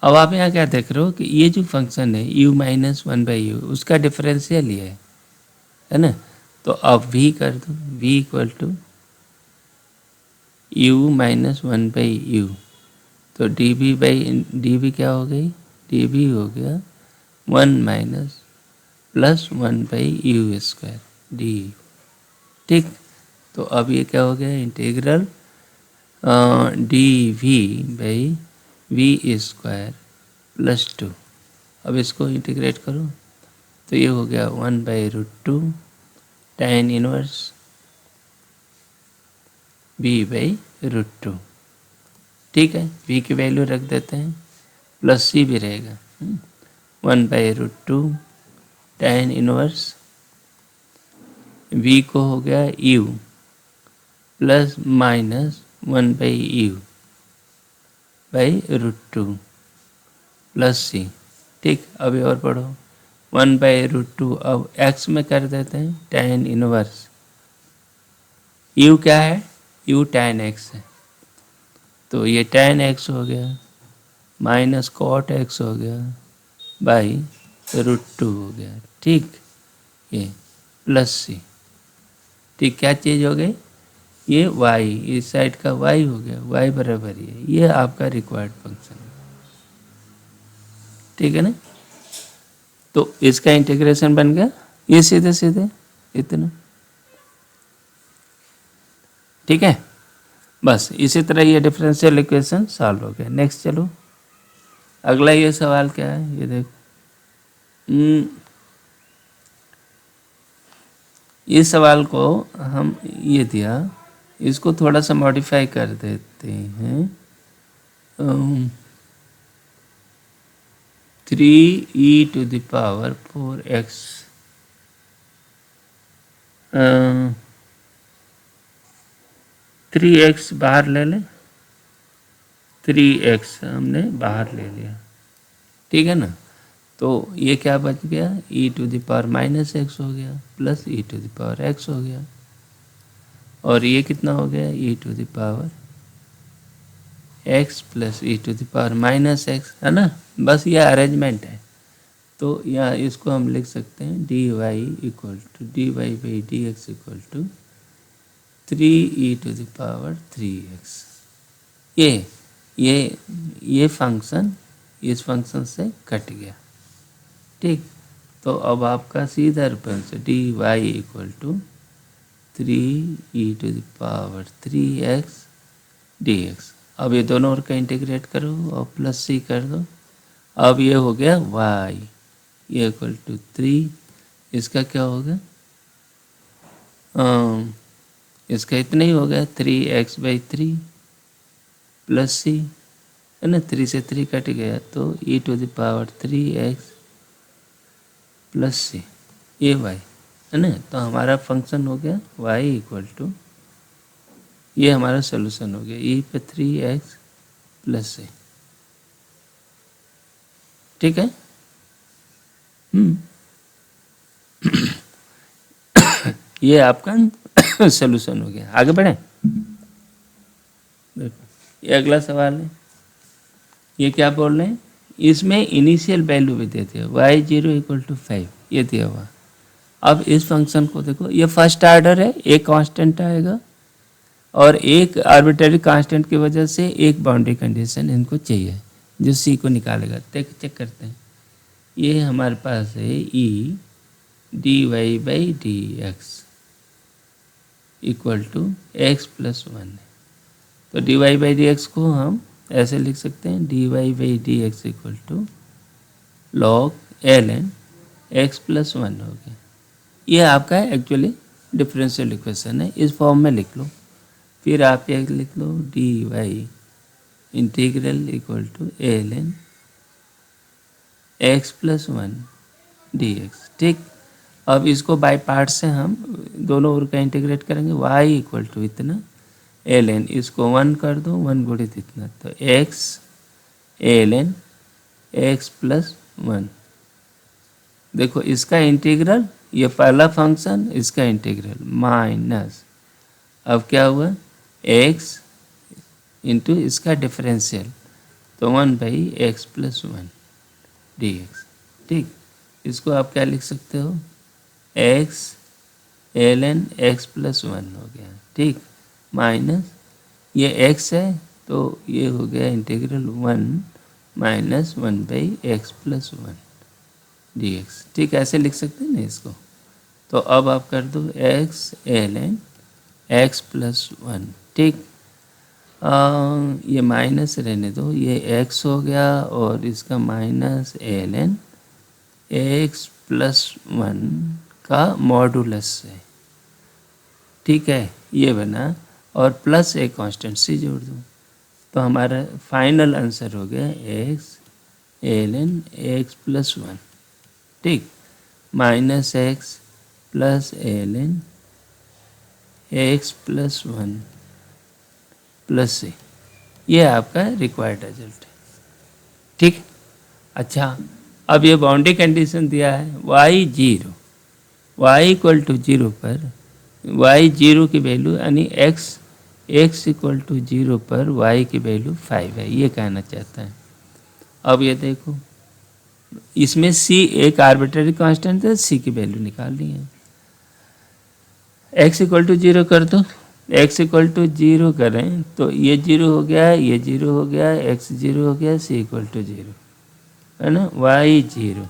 अब आप यहाँ क्या देख रहे हो कि ये जो फंक्शन है u माइनस 1/u, उसका डिफरेंशियल ये है ना। तो अब v कर दो, v equal to u minus 1/u, तो dv क्या हो गई, dv हो गया 1 माइनस प्लस 1/u² du। ठीक, तो अब ये क्या हो गया, इंटीग्रल dv/v² +2। अब इसको इंटीग्रेट करो तो ये हो गया 1/√2 tan इनवर्स v/√2। ठीक है, v की वैल्यू रख देते हैं, प्लस c भी रहेगा, 1/√2 tan इनवर्स v को हो गया u plus minus 1/u/√2 plus c। ठीक, अभी और पढ़ो, 1/√2 अब x में कर देते हैं, tan इनवर्स u क्या है, u tan x है, तो ये tan x हो गया माइनस cot x हो गया /√2 हो गया। ठीक, ये प्लस c। ठीक, क्या चीज़ हो गई, ये y, इस साइड का y हो गया, y बराबर ये आपका रिक्वायर्ड फंक्शन है। ठीक है ना, तो इसका इंटीग्रेशन बन गया ये सीधे सीधे इतना। ठीक है, बस इसी तरह ये डिफरेंशियल इक्वेशन सॉल्व हो गया। नेक्स्ट चलो, अगला ये सवाल क्या है, ये देखो, इस सवाल को हम ये दिया, इसको थोड़ा सा मॉडिफाई कर देते हैं। 3e⁴x 3x बाहर ले लें, 3x हमने बाहर ले लिया। ठीक है ना, तो ये क्या बच गया, e⁻−x हो गया प्लस e⁻x हो गया, और ये कितना हो गया, e⁻x प्लस e⁻−x, है ना। बस ये अरेंजमेंट है, तो यहाँ इसको हम लिख सकते हैं dy/dx इक्वल टू 3e⁻3x। ये फंक्शन इस फंक्शन से कट गया। ठीक, तो अब आपका सीधा reference dy equal to 3e⁻3x dx। अब ये दोनों ओर का इंटीग्रेट करो और प्लस c कर दो। अब ये हो गया y, ये इक्वल टू 3, इसका क्या हो गया, इसका इतना ही हो गया 3x/3 प्लस c, है ना, 3 से 3 कट गया, तो e⁻3x प्लस c, ये y है ना। तो हमारा फंक्शन हो गया y इक्वल टू, ये हमारा सोल्यूशन हो गया e⁻3x प्लस c। ठीक है, ये आपका सोल्यूशन हो गया। आगे बढ़े, देखो ये अगला सवाल है, ये क्या बोल रहे हैं, इसमें इनिशियल वैल्यू भी देते हैं y0 इक्वल टू 5, ये दिया हुआ। अब इस फंक्शन को देखो, ये फर्स्ट ऑर्डर है, एक कांस्टेंट आएगा और एक आर्बिट्ररी कांस्टेंट की वजह से एक बाउंड्री कंडीशन इनको चाहिए जो सी को निकालेगा। चेक करते हैं। ये हमारे पास है e d y by d x equal to x plus one. तो d y by d x को हम ऐसे लिख सकते हैं, d y by d x equal to log l n x plus one हो गया। ये आपका एक्चुअली डिफरेंशियल इक्वेशन है, इस फॉर्म में लिख लो। फिर आप ये लिख लो d y integral equal to l n x plus one d x. ठीक, अब इसको बाय पार्ट से हम दोनों ओर का इंटीग्रेट करेंगे। वाई इक्वल टू इतना एल एन, इसको वन कर दो, वन गुणित इतना, तो x l n x plus one. देखो इसका इंटीग्रल, ये पहला फंक्शन, इसका इंटीग्रल माइनस, अब क्या हुआ एक्स इंटू इसका डिफरेंशियल, तो one by x plus one d x. ठीक, इसको आप क्या लिख सकते हो, x l n x plus one हो गया। ठीक, माइनस ये एक्स है तो ये हो गया integral one minus one by x plus one d x. ठीक, ऐसे लिख सकते हैं ना इसको। तो अब आप कर दो x l n x plus one. ठीक, ये माइनस रहने दो, ये एक्स हो गया और इसका minus l n x plus one का मॉडुलस है। ठीक है, ये बना, और प्लस एक कांस्टेंट सी जोड़ दो, तो हमारा फाइनल आंसर हो गया x l n x plus one. ठीक, minus x plus l n x plus one plus c, ये आपका रिक्वायर्ड रिजल्ट है। ठीक, अच्छा, अब ये बाउंड्री कंडीशन दिया है y zero, y equal to zero पर, वाई जीरो की वैल्यू यानी एक्स इक्वल टू जीरो पर वाई की वैल्यू 5 है, ये कहना चाहता है। अब ये देखो इसमें सी एक आर्बिट्ररी कांस्टेंट है, सी की वैल्यू निकालनी है। एक्स इक्वल टू जीरो कर दो, एक्स इक्वल टू जीरो करें तो ये जीरो हो गया, ये जीरो हो गया, एक्स जीरो हो गया, सी इक्वल टू जीरो है ना, वाई जीरो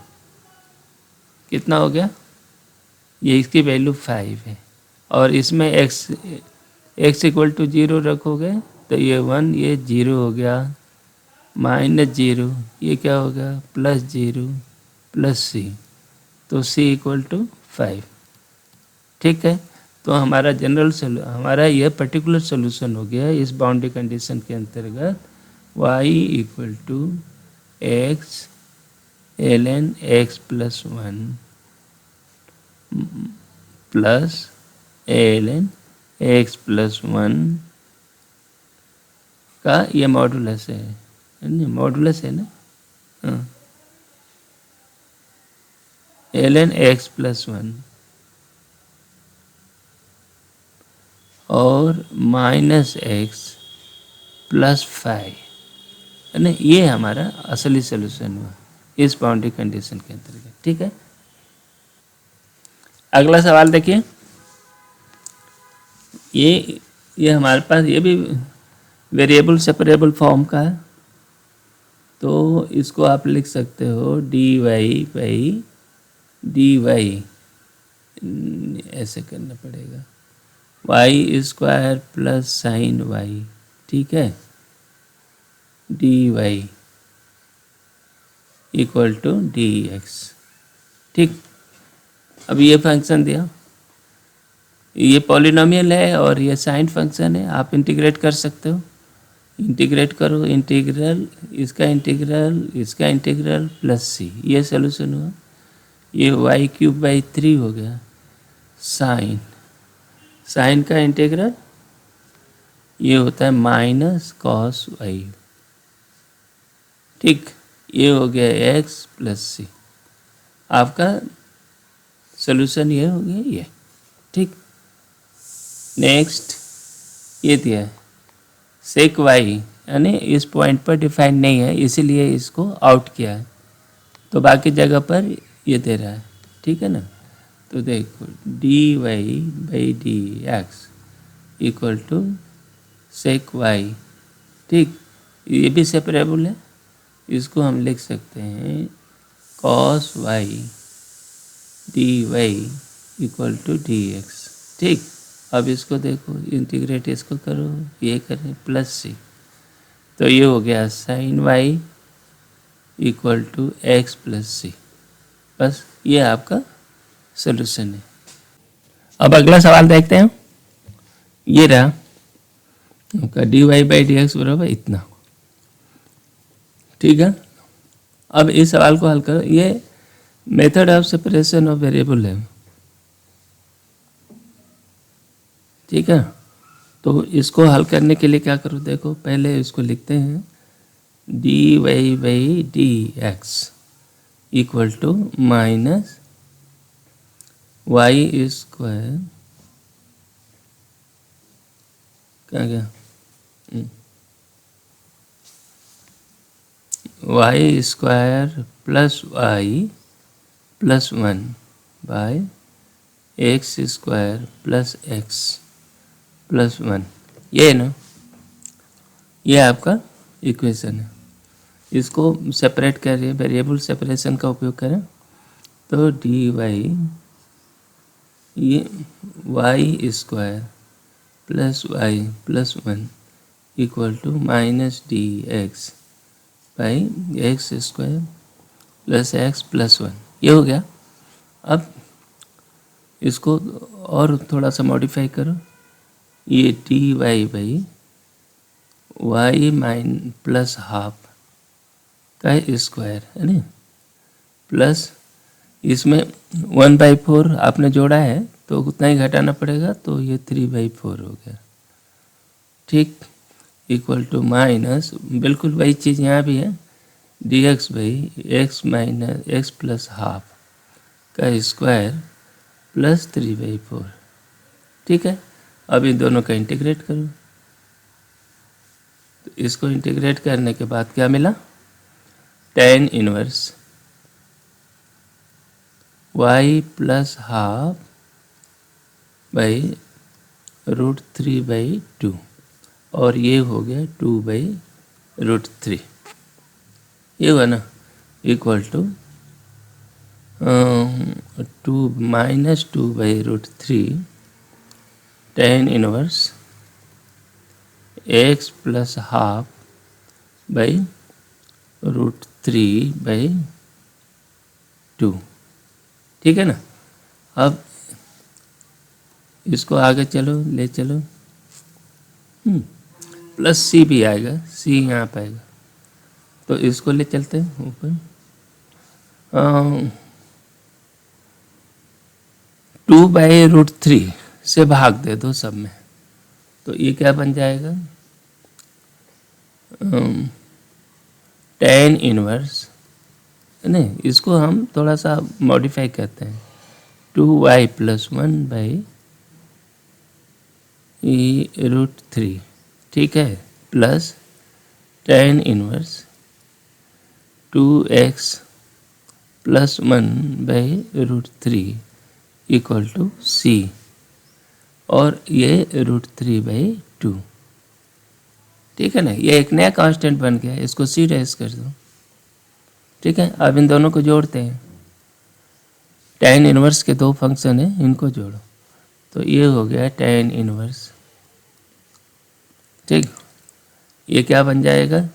कितना हो गया, ये इसकी वैल्यू 5 है, और इसमें एक्स इक्वल टू जीरो रखोगे तो ये 1, ये जीरो हो गया, माइनस जीरो, ये क्या हो गया प्लस जीरो प्लस सी, तो सी इक्वल टू 5। ठीक है, तो हमारा हमारा यह पर्टिकुलर सोल्यूशन हो गया इस बाउंड्री कंडीशन के अंतर्गत y equal to x l n x plus one plus l n x plus one का ये मॉडुलस है, मॉडुलस है ना, हाँ, l n x plus one और माइनस एक्स प्लस 5 है ना, ये हमारा असली सोल्यूशन हुआ इस बाउंड्री कंडीशन के अंतर्गत। ठीक है, अगला सवाल देखिए, ये हमारे पास ये भी वेरिएबल सेपरेबल फॉर्म का है, तो इसको आप लिख सकते हो d y by d y, ऐसे करना पड़ेगा, y square plus sine y. ठीक है, d y equal to d x. ठीक, अब ये फंक्शन दिया, ये पॉलिनोमियल है और ये साइन फंक्शन है, आप इंटीग्रेट कर सकते हो, इंटीग्रेट करो, इंटीग्रल इसका इंटीग्रल इसका इंटीग्रल प्लस सी, ये सोल्यूशन हुआ। ये वाई क्यूब बाई 3 हो गया, साइन का इंटीग्रल ये होता है माइनस कॉस वाई। ठीक, ये हो गया एक्स प्लस सी, आपका सोल्यूशन ये हो गया ये। ठीक, नेक्स्ट ये दिया है सेक वाई, यानी इस पॉइंट पर डिफाइन नहीं है इसीलिए इसको आउट किया है, तो बाकी जगह पर ये दे रहा है। ठीक है ना, तो देखो d y by d x equal to sec y, ठीक, ये भी सेपरेबल है, इसको हम लिख सकते हैं cos y d y equal to d x, ठीक। अब इसको देखो, इंटीग्रेट इसको करो, ये करें प्लस सी, तो ये हो गया sine y equal to x plus c. बस ये आपका सोल्यूशन है। अब अगला सवाल देखते हैं। ये रहा आपका d y by d x बराबर इतना, ठीक है। अब इस सवाल को हल करो, ये method of separation of variable है, ठीक है। तो इसको हल करने के लिए क्या करो, देखो पहले इसको लिखते हैं d y by d x equal to minus y square, क्या गया, y square plus y plus 1 by x square plus x plus 1, ये है ना, ये आपका इक्वेशन है। इसको सेपरेट करिए, वेरिएबल सेपरेशन का उपयोग करें, तो डी वाई, ये y square plus y plus 1 equal to minus d x by x square plus x plus 1, ये हो गया। अब इसको और थोड़ा सा मॉडिफाई करो, ये d y by y mine plus half का स्क्वायर है ना, प्लस इसमें 1/4 आपने जोड़ा है तो उतना ही घटाना पड़ेगा, तो ये 3/4 हो गया, ठीक, इक्वल टू माइनस बिल्कुल वही चीज़ यहाँ भी है, D x by x minus x plus half का स्क्वायर प्लस 3/4, ठीक है। अब इन दोनों का इंटीग्रेट करो, तो इसको इंटीग्रेट करने के बाद क्या मिला, tan inverse y plus half by √3/2, और ये हो गया 2/√3, ये हुआ ना, equal to 2 minus 2/√3 tan inverse x plus half by √3/2, ठीक है ना। अब इसको आगे चलो, ले चलो, प्लस सी भी आएगा, सी यहाँ पर आएगा, तो इसको ले चलते हैं ऊपर, 2/√3 से भाग दे दो सब में, तो ये क्या बन जाएगा, tan इनवर्स, नहीं इसको हम थोड़ा सा मॉडिफाई करते हैं, 2y प्लस 1/√3, ठीक है, plus tan inverse 2x plus 1/√3 equal to c, और ये √3/2, ठीक है ना। ये एक नया कांस्टेंट बन गया, इसको सी रेस कर दो, ठीक है। अब इन दोनों को जोड़ते हैं, tan इनवर्स के दो फंक्शन हैं, इनको जोड़ो, तो ये हो गया tan इनवर्स, ठीक, ये क्या बन जाएगा,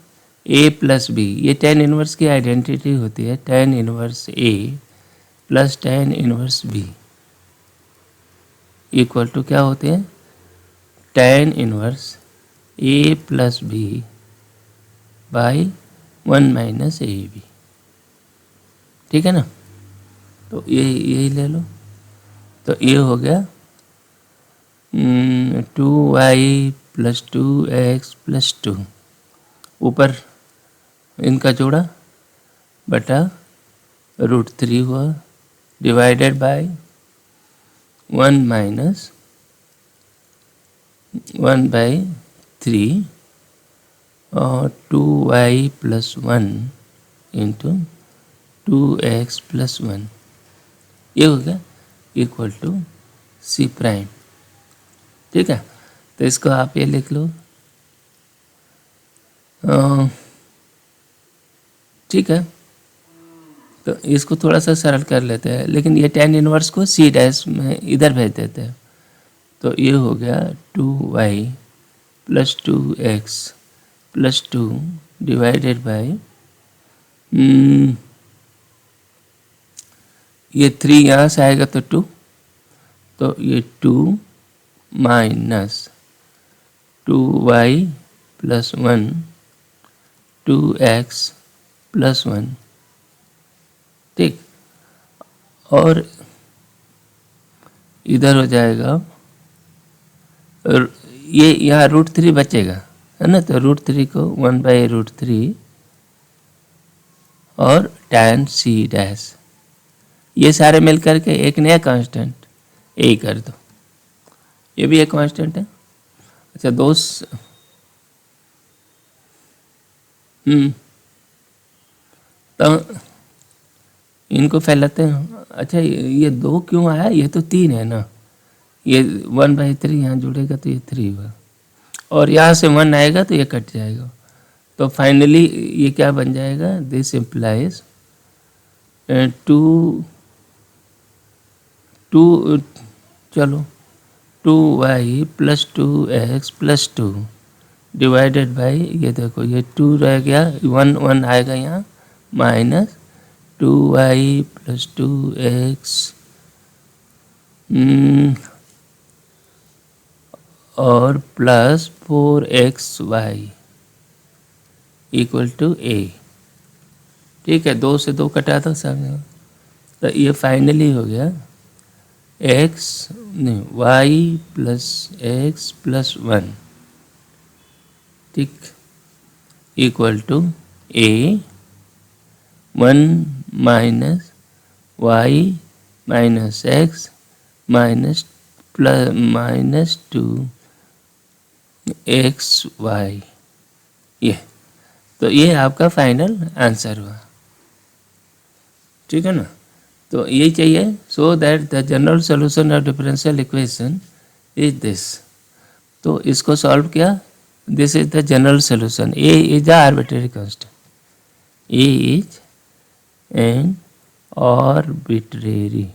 a प्लस बी, ये tan इनवर्स की आइडेंटिटी होती है, tan inverse a plus tan inverse b equal to क्या होते हैं, tan inverse a plus b by 1 minus a b, ठीक है ना। तो ये यही ले लो, तो ये हो गया 2y प्लस 2x प्लस 2, ऊपर इनका जोड़ा बटा √3 हुआ, डिवाइडेड बाय 1 माइनस 1/3 और 2y plus 1 into 2x plus 1, ये हो गया इक्वल टू c प्राइम, ठीक है। तो इसको आप ये लिख लो, ठीक है, तो इसको थोड़ा सा सरल कर लेते हैं, लेकिन ये tan इनवर्स को सी डैश में इधर भेज देते हैं। तो ये हो गया 2y plus 2x plus 2 divided by ये 3 यहाँ से आएगा तो 2, तो ये 2 minus 2y plus 1 2x plus 1, ठीक। और इधर हो जाएगा, और ये यहाँ √3 बचेगा, है ना, तो √3 को 1/√3 और tan c डैश, ये सारे मिल करके एक नया कांस्टेंट ए कर दो, ये भी एक कांस्टेंट है। अच्छा दोस्त, तो इनको फैलाते हैं। अच्छा ये 2 क्यों आया, ये तो 3 है ना, ये 1/3 यहाँ जुड़ेगा तो ये 3 हुआ, और यहाँ से 1 आएगा तो ये कट जाएगा। तो फाइनली ये क्या बन जाएगा, this implies 2y plus 2x plus 2 divided by, ये देखो ये 2 रह गया, 1 आएगा यहाँ, माइनस 2y प्लस 2x और plus 4xy equal to a, ठीक है। 2 से 2 कटा दो सब, तो ये फाइनली हो गया y प्लस x प्लस 1, ठीक, equal to a 1 minus y minus x minus 2xy, ये तो ये आपका फाइनल आंसर हुआ, ठीक है ना। तो यही चाहिए, so that the general solution of differential equation is this. तो इसको सॉल्व किया, this is the general solution, A is the arbitrary constant, A is an arbitrary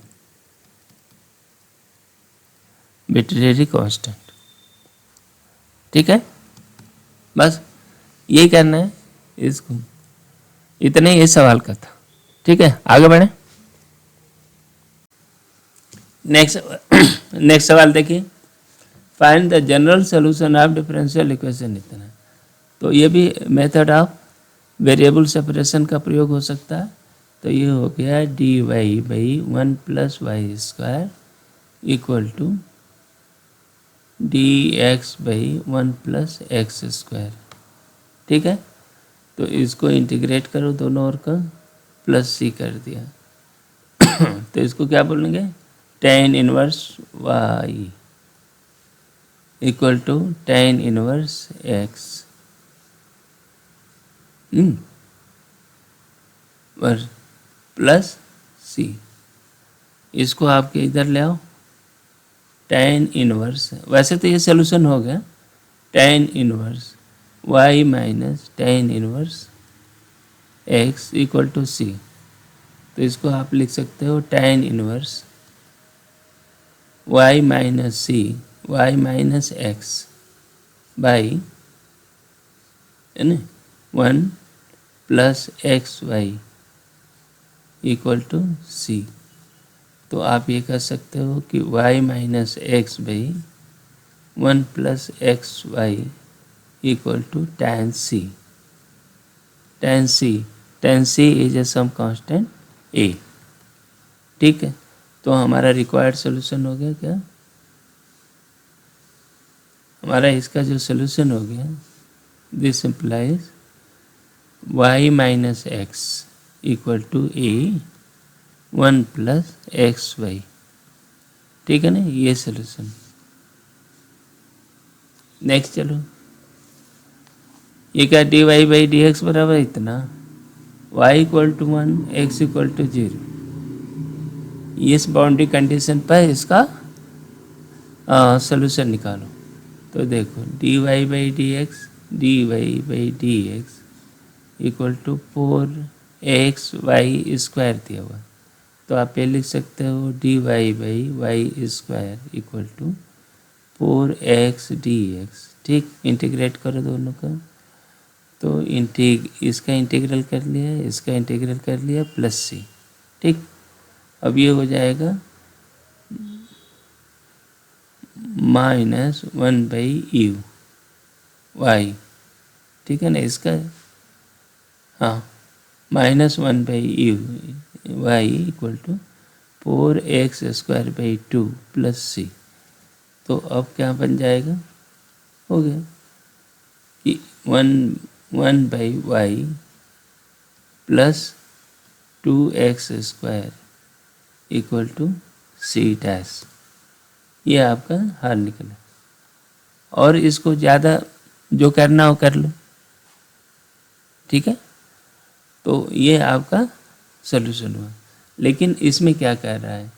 constant, ठीक है। बस यही करना है इसको, इतने ये सवाल का था, ठीक है। आगे बढ़े, नेक्स्ट सवाल देखिए, find the general solution of differential equation, इतना। तो ये भी मेथड ऑफ वेरिएबल सेपरेशन का प्रयोग हो सकता है। तो ये हो गया dy/1 plus y square equal to dx/1 plus x square, ठीक है। तो इसको इंटीग्रेट करो दोनों ओर का, प्लस सी कर दिया तो इसको क्या बोलेंगे, tan inverse y equal to tan inverse x plus c. इसको आपके इधर ले आओ, tan इनवर्स, वैसे तो ये सोल्यूशन हो गया, tan inverse y minus tan inverse x equal to c. तो इसको आप लिख सकते हो tan inverse y minus c, y minus x by, है ना, 1 plus x y equal to c. तो आप ये कह सकते हो कि y minus x by 1 plus x y equal to tan c। tan c is a some constant a, ठीक है। तो हमारा रिक्वायर्ड सॉल्यूशन हो गया क्या, हमारा इसका जो सॉल्यूशन हो गया, this implies y minus x equal to a 1 plus x y, ठीक है ना, ये सॉल्यूशन। नेक्स्ट चलो, ये क्या dy/dx बराबर इतना, y equal to 1 x equal to 0। इस बाउंड्री कंडीशन पर इसका सॉल्यूशन निकालो। तो देखो dy/dx d y by d x equal to 4xy square दिया हुआ, तो आप ये लिख सकते हो d y by y square equal to 4x dx। ठीक, इंटीग्रेट करो दोनों का, तो इसका इंटीग्रल कर लिया, इसका इंटीग्रल कर लिया प्लस सी। ठीक, अब ये हो जाएगा -1/u y। ठीक है ना, इसका हाँ -1/u y equal to 4x² plus c. तो अब क्या बन जाएगा, हो गया कि 1/y plus 2x² equal to c dash. ये आपका हल निकला। और इसको ज़्यादा जो करना हो कर लो। ठीक है, तो ये आपका सॉल्यूशन हुआ। लेकिन इसमें क्या कह रहा है,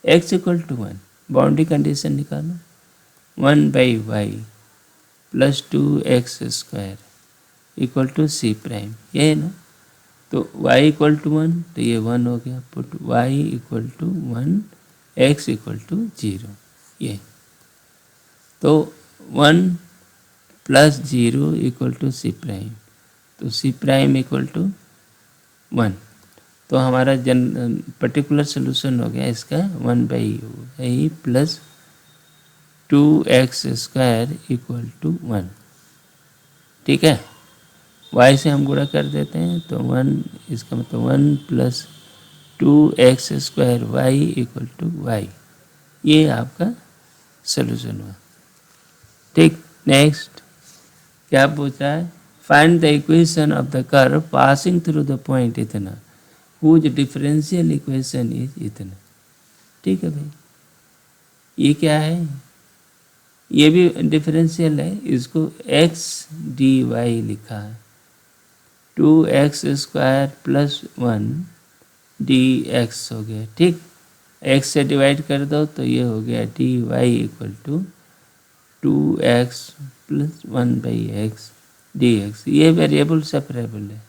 x equal to 1, boundary condition निकालो, 1/y plus 2x² equal to c prime, ये है ना। तो y इक्वल टू 1, तो ये 1 हो गया, put y equal to 1, x equal to 0। ये तो 1 plus 0 equal to c prime, तो सी प्राइम इक्वल टू 1। तो हमारा पर्टिकुलर सोल्यूशन हो गया इसका 1/u plus 2x² equal to 1। ठीक है, y से हम गुणा कर देते हैं, तो 1, इसका मतलब 1 plus 2x² y equal to y। ये आपका सोल्यूशन हुआ। ठीक, नेक्स्ट क्या पूछ रहा है, find the equation of the curve passing through the point इतना हुज डिफरेंशियल इक्वेशन इज इतना। ठीक है भाई, ये क्या है, ये भी डिफरेंशियल है, इसको x dy लिखा है, 2x² प्लस 1 dx हो गया। ठीक, x से डिवाइड कर दो तो ये हो गया dy equal to 2x plus 1/x dx। ये वेरिएबल सेपरेबल है।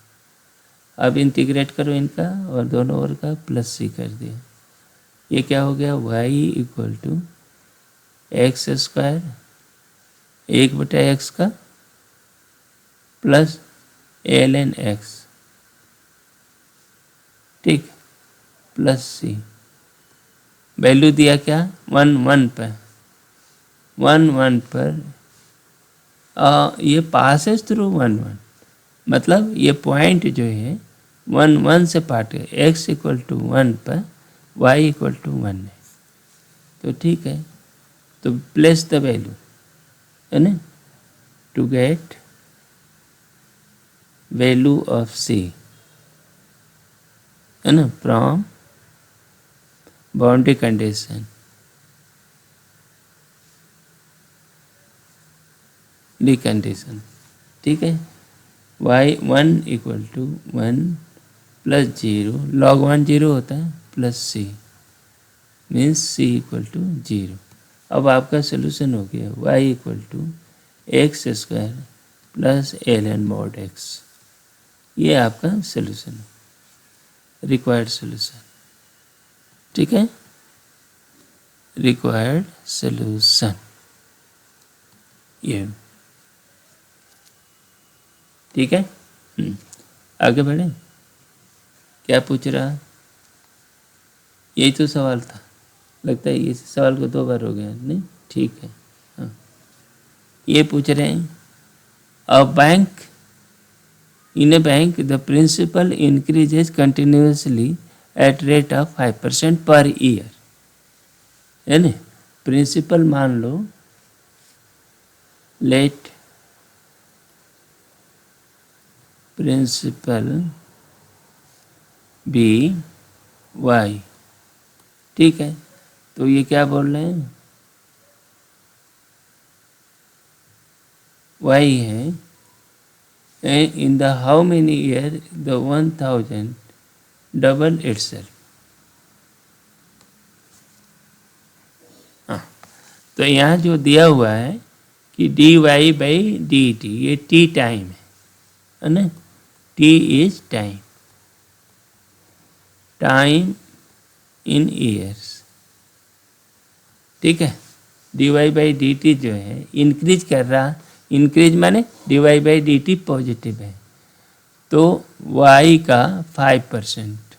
अब इंटीग्रेट करो इनका और दोनों ओर का प्लस सी कर दिया। ये क्या हो गया, y equal to x² 1/x का प्लस ln x। ठीक, प्लस सी, वैल्यू दिया क्या, 1 1 पर, 1 1 पर ये पासेस थ्रू 1 1, मतलब ये पॉइंट जो है 1 1 से पार्ट है, x इक्वल टू 1 पर y इक्वल टू 1 है। तो ठीक है, तो प्लेस द वैल्यू है ना, to get value of c है ना from boundary condition. The condition. ठीक है, y1 equal to 1 plus 0, log 1 0 होता है, plus c means c equal to 0। अब आपका सोल्यूशन हो गया y equal to x² plus ln mod x। ये आपका सोल्यूशन है, रिक्वायर्ड सोल्यूशन। ठीक है, रिक्वायर्ड सोल्यूशन ये। ठीक है, आगे बढ़े, क्या पूछ रहा, यही तो सवाल था, लगता है इस सवाल को 2 बार हो गया नहीं। ठीक है, हाँ, ये पूछ रहे हैं, a bank, in a bank the principal increases continuously at rate of 5% per year, है ना। प्रिंसिपल मान लो, लेट प्रिंसिपल बी y। ठीक है, तो ये क्या बोल रहे हैं, y है, in the how many year the 1000 double itself। हाँ, तो यहाँ जो दिया हुआ है कि dy बाई dt, ये t टाइम है ना, t is time, time in years, ठीक है। dy बाई dt जो है इंक्रीज कर रहा, इंक्रीज माने dy बाई dt पॉजिटिव है, तो y का 5%,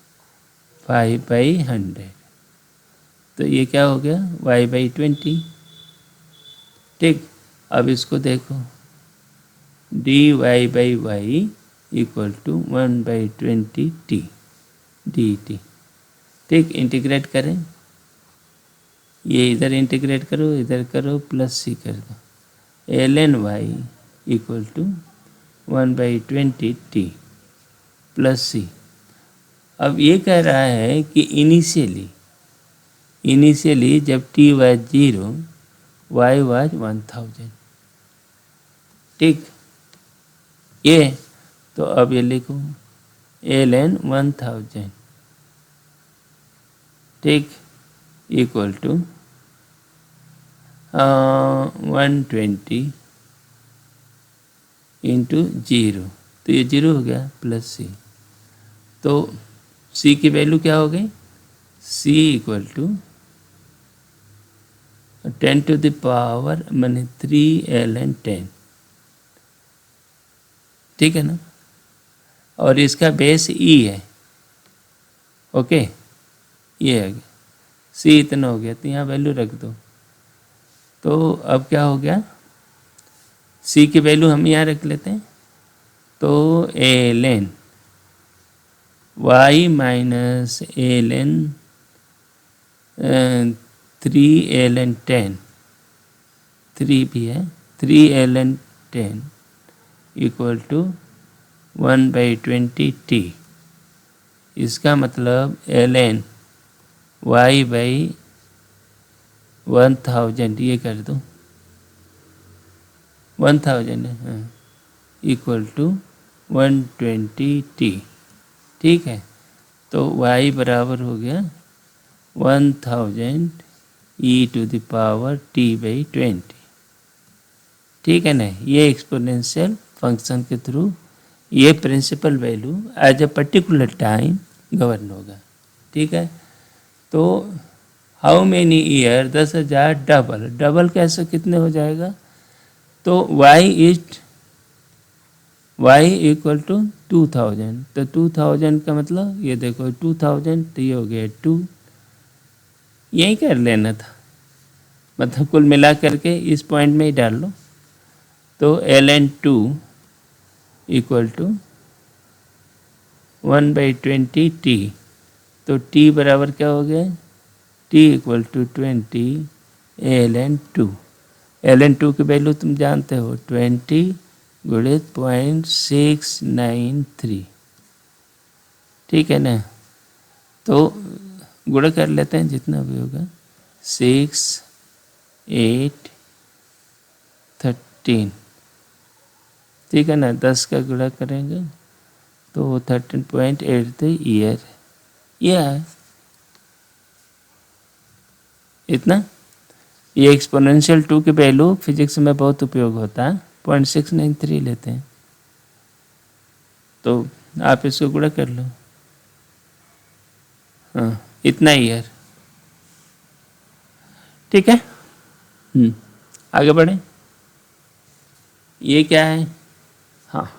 5/100, तो ये क्या हो गया y/20, ठीक। अब इसको देखो, dy by y equal to 1/20t dt, ठीक। इंटीग्रेट करें, ये इधर इंटीग्रेट करो, इधर करो, प्लस सी कर दो, ln y equal to 1/20t plus c. अब ये कह रहा है कि इनिशियली जब t वाज 0, y वाज 1000, ठीक। ये तो अब ये लिखो ln 1000, ठीक, इक्वल टू 120 इंटू 0, तो ये 0 हो गया, प्लस सी। तो c की वैल्यू क्या हो गई, c equal to 10 to the power माने 3 ln 10, ठीक है ना। और इसका बेस e है, ओके, ये है, c इतना हो गया, तो यहाँ वैल्यू रख दो। तो अब क्या हो गया, c की वैल्यू हम यहाँ रख लेते हैं, तो ln y minus ln 3 ln 10, 3 भी है, 3 ln 10 इक्वल टू 1/20t। इसका मतलब ln y बाई 1000, ये कर दो 1000 है, हाँ, इक्वल टू 120t, ठीक है। तो y बराबर हो गया 1000 e to the power t/20, ठीक है ना। ये एक्सपोनेंशियल फंक्शन के थ्रू ये principal value as a particular time govern होगा, ठीक है। तो how many year, 10,000 double, double कैसे कितने हो जाएगा, तो y इक्वल टू 2000, तो 2000 का मतलब ये देखो 2000, तो ये हो गया 2, यही कर लेना था, मतलब कुल मिला करके इस पॉइंट में ही डाल लो। तो ln 2 इक्वल टू 1/20t, तो t बराबर क्या हो गया, t equal to 20 ln 2, ln 2 की वैल्यू तुम जानते हो 20 गुणित 0.693, ठीक है ना। तो गुणा कर लेते हैं, जितना भी होगा 6, 8, 13, ठीक है ना। 10 का गुणा करेंगे तो 13.8 ईयर, ये है इतना। ये एक्सपोनेंशियल 2 की वैल्यू फिजिक्स में बहुत उपयोग होता है, 0.693 लेते हैं, तो आप इसको गुणा कर लो, हाँ, इतना ईयर, ठीक है। आगे बढ़े, ये क्या है, हाँ,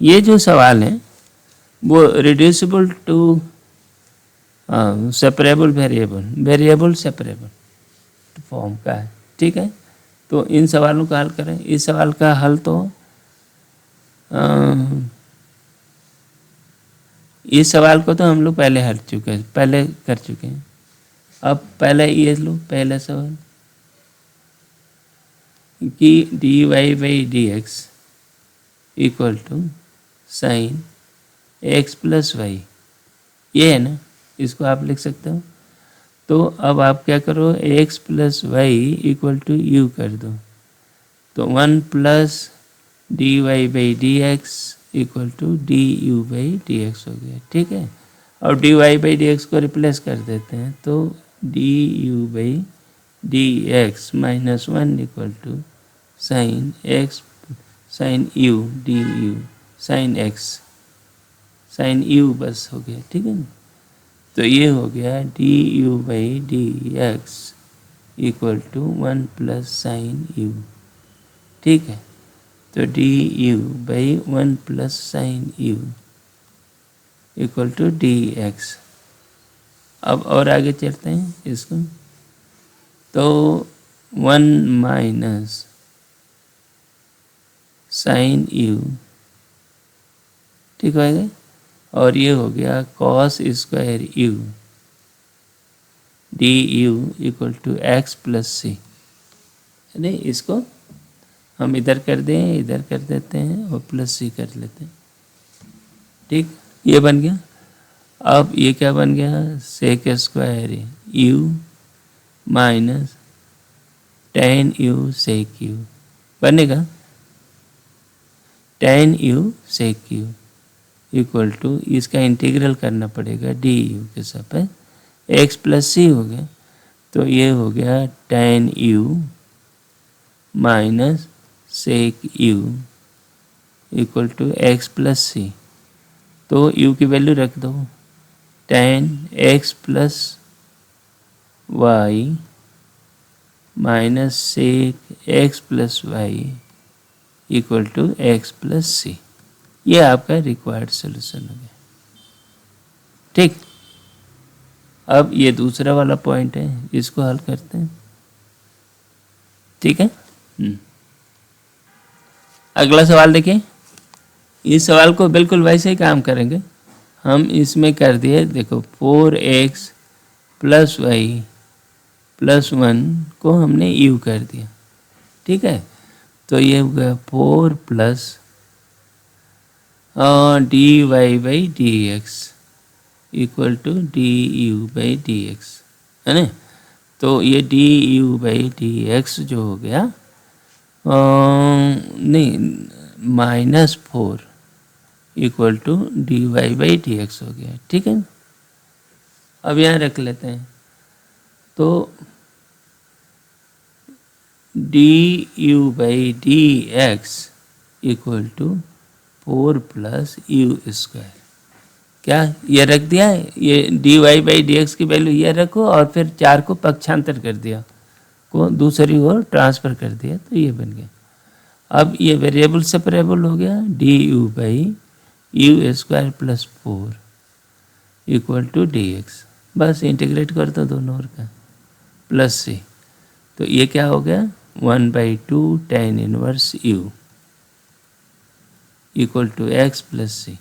ये जो सवाल है वो reducible to separable variable, variable separable form का है, ठीक है। तो इन सवालों का हल करें। इस सवाल का हल तो इस सवाल को तो हम लोग पहले कर चुके हैं। अब पहले ये लो, पहला सवाल कि dy by dx equal to sine x plus y, ये है ना, इसको आप लिख सकते हो। तो अब आप क्या करो, x plus y equal to u कर दो, तो 1 plus dy by dx equal to du by dx हो गया, ठीक है। और dy बाई dx को रिप्लेस कर देते हैं, तो du by dx minus 1 equal to sine x sine u d u sine x sine u बस हो गया, ठीक है ना। तो ये हो गया d u by d x equal to 1 plus sine u, ठीक है। तो d u by 1 plus sine u equal to d x. अब और आगे चलते हैं इसको, तो 1 माइनस साइन यू, ठीक हो गया। और ये हो गया cos square u d u equal to x plus c. यानी इसको हम इधर कर दें, इधर कर देते हैं और प्लस सी कर लेते हैं, ठीक। ये बन गया। अब ये क्या बन गया, sec square u minus tan u sec u बनेगा, tan u sec u equal to, इसका इंटीग्रल करना पड़ेगा डी यू के साथ एक्स प्लस सी हो गया। तो ये हो गया tan u minus sec u equal to x plus c. तो यू की वैल्यू रख दो, tan x plus y minus sec x plus y equal to x plus c. ये आपका रिक्वायर्ड सोल्यूशन हो गया, ठीक। अब ये दूसरा वाला पॉइंट है, इसको हल करते हैं, ठीक है। अगला सवाल देखिए। इस सवाल को बिल्कुल वैसे ही काम करेंगे हम। इसमें कर दिए, देखो 4x प्लस वाई प्लस 1 को हमने यू कर दिया, ठीक है। तो ये हो गया 4 plus d y by d x equal to d u by d x, है ना। तो ये d u by d x जो हो गया, नहीं -4 equal to d y by d x हो गया, ठीक है। अब यहाँ रख लेते हैं, तो d u by d x equal to 4 plus u square. क्या ये रख दिया है, ये d y by d x की वैल्यू ये रखो और फिर 4 को पक्षांतर कर दिया, को दूसरी ओर ट्रांसफर कर दिया, तो ये बन गया। अब ये वेरिएबल सेपरेबल हो गया, d u by u square plus 4 equal to d x. बस इंटीग्रेट कर दो दोनों ओर का, प्लस सी। तो ये क्या हो गया, 1/2 tan inverse u equal to x plus c,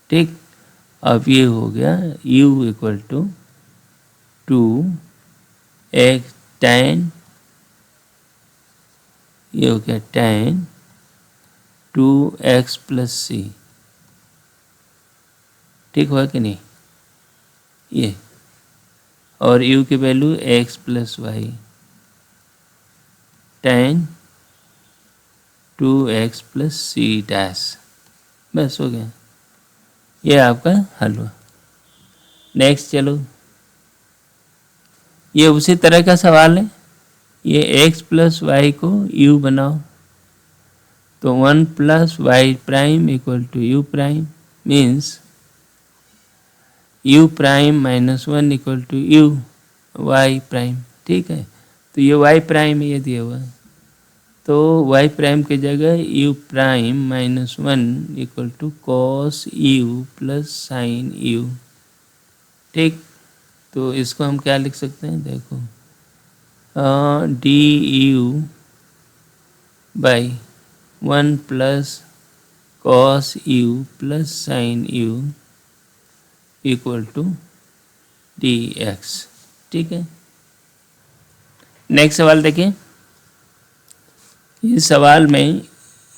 ठीक। अब ये हो गया u equal to 2x tan, ये हो गया tan 2x प्लस सी, ठीक हुआ कि नहीं ये। और u की value x plus y tan 2x plus c dash, बस हो गया। ये आपका हल हुआ। नेक्स्ट चलो, ये उसी तरह का सवाल है। ये x प्लस वाई को u बनाओ, तो 1 plus y prime equal to u prime means u prime minus 1 equal to u y prime, ठीक है। तो ये वाई प्राइम ये दिया हुआ है, तो वाई प्राइम की जगह u prime minus 1 equal to cos u plus sine u, ठीक। तो इसको हम क्या लिख सकते हैं, देखो d u by 1 plus cos u plus sine u equal to d x, ठीक है। नेक्स्ट सवाल देखिए। इस सवाल में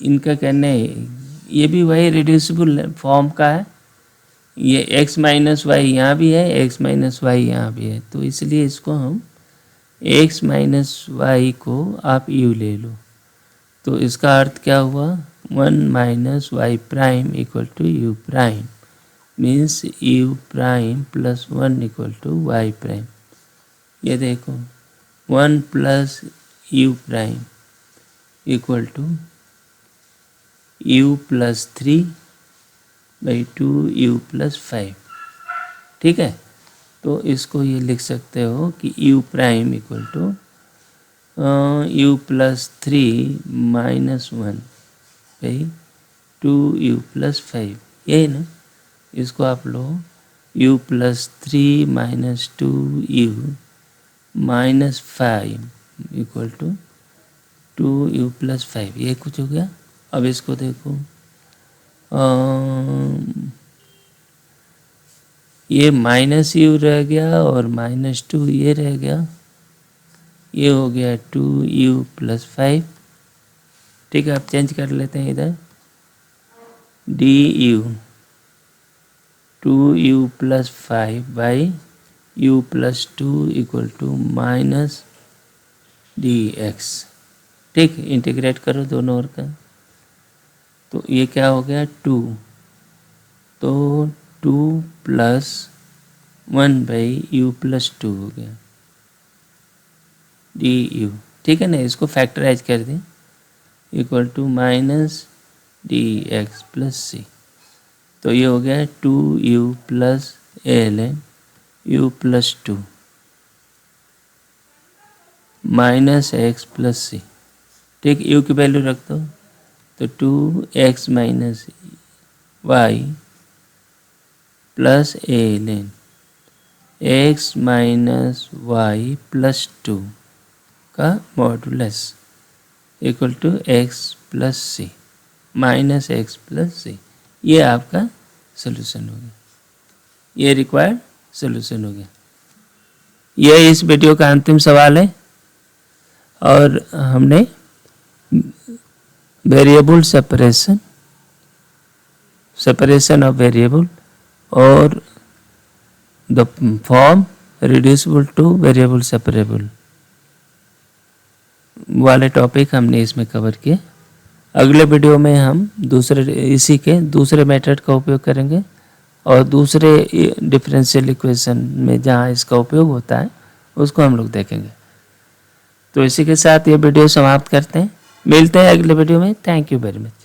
इनका कहना है, ये भी वही रिड्यूसिबल फॉर्म का है। ये x माइनस वाई यहाँ भी है, x माइनस वाई यहाँ भी है, तो इसलिए इसको हम x माइनस वाई को आप u ले लो। तो इसका अर्थ क्या हुआ, 1 minus y prime equal to u prime means u prime plus 1 equal to y prime. ये देखो 1 plus u prime equal to u plus 3/2u+5। ठीक है, तो इसको ये लिख सकते हो कि u prime equal to u+3-1/2u+5, यही ना। इसको आप लो u+3-2u-5 इक्वल टू 2u+5, ये कुछ हो गया। अब इसको देखो, ये -u रह गया और -2 ये रह गया, ये हो गया 2u+5। ठीक है, अब चेंज कर लेते हैं इधर, du 2u+5/u+2 equal to -dx। ठीक, इंटीग्रेट करो दोनों ओर का, तो ये क्या हो गया 2, तो 2 + 1/u+2 हो गया du। ठीक है ना, इसको फैक्टराइज कर दें, इक्वल टू -dx + c। तो ये हो गया 2u + ln u+2 -x + c। ठीक, u की वैल्यू रख दो, तो 2x - y + ln x - y + 2 का modulus equal to x + c -x + c। ये आपका सॉल्यूशन हो गया, ये रिक्वायर्ड सॉल्यूशन हो गया। यह इस वीडियो का अंतिम सवाल है, और हमने वेरिएबल सेपरेशन ऑफ वेरिएबल और the form reducible two variable separable वाले टॉपिक हमने इसमें कवर किए। अगले वीडियो में हम इसी के दूसरे मेथड का उपयोग करेंगे और दूसरे डिफरेंशियल इक्वेशन में जहाँ इसका उपयोग होता है उसको हम लोग देखेंगे। तो इसी के साथ ये वीडियो समाप्त करते हैं, मिलते हैं अगले वीडियो में। Thank you very much.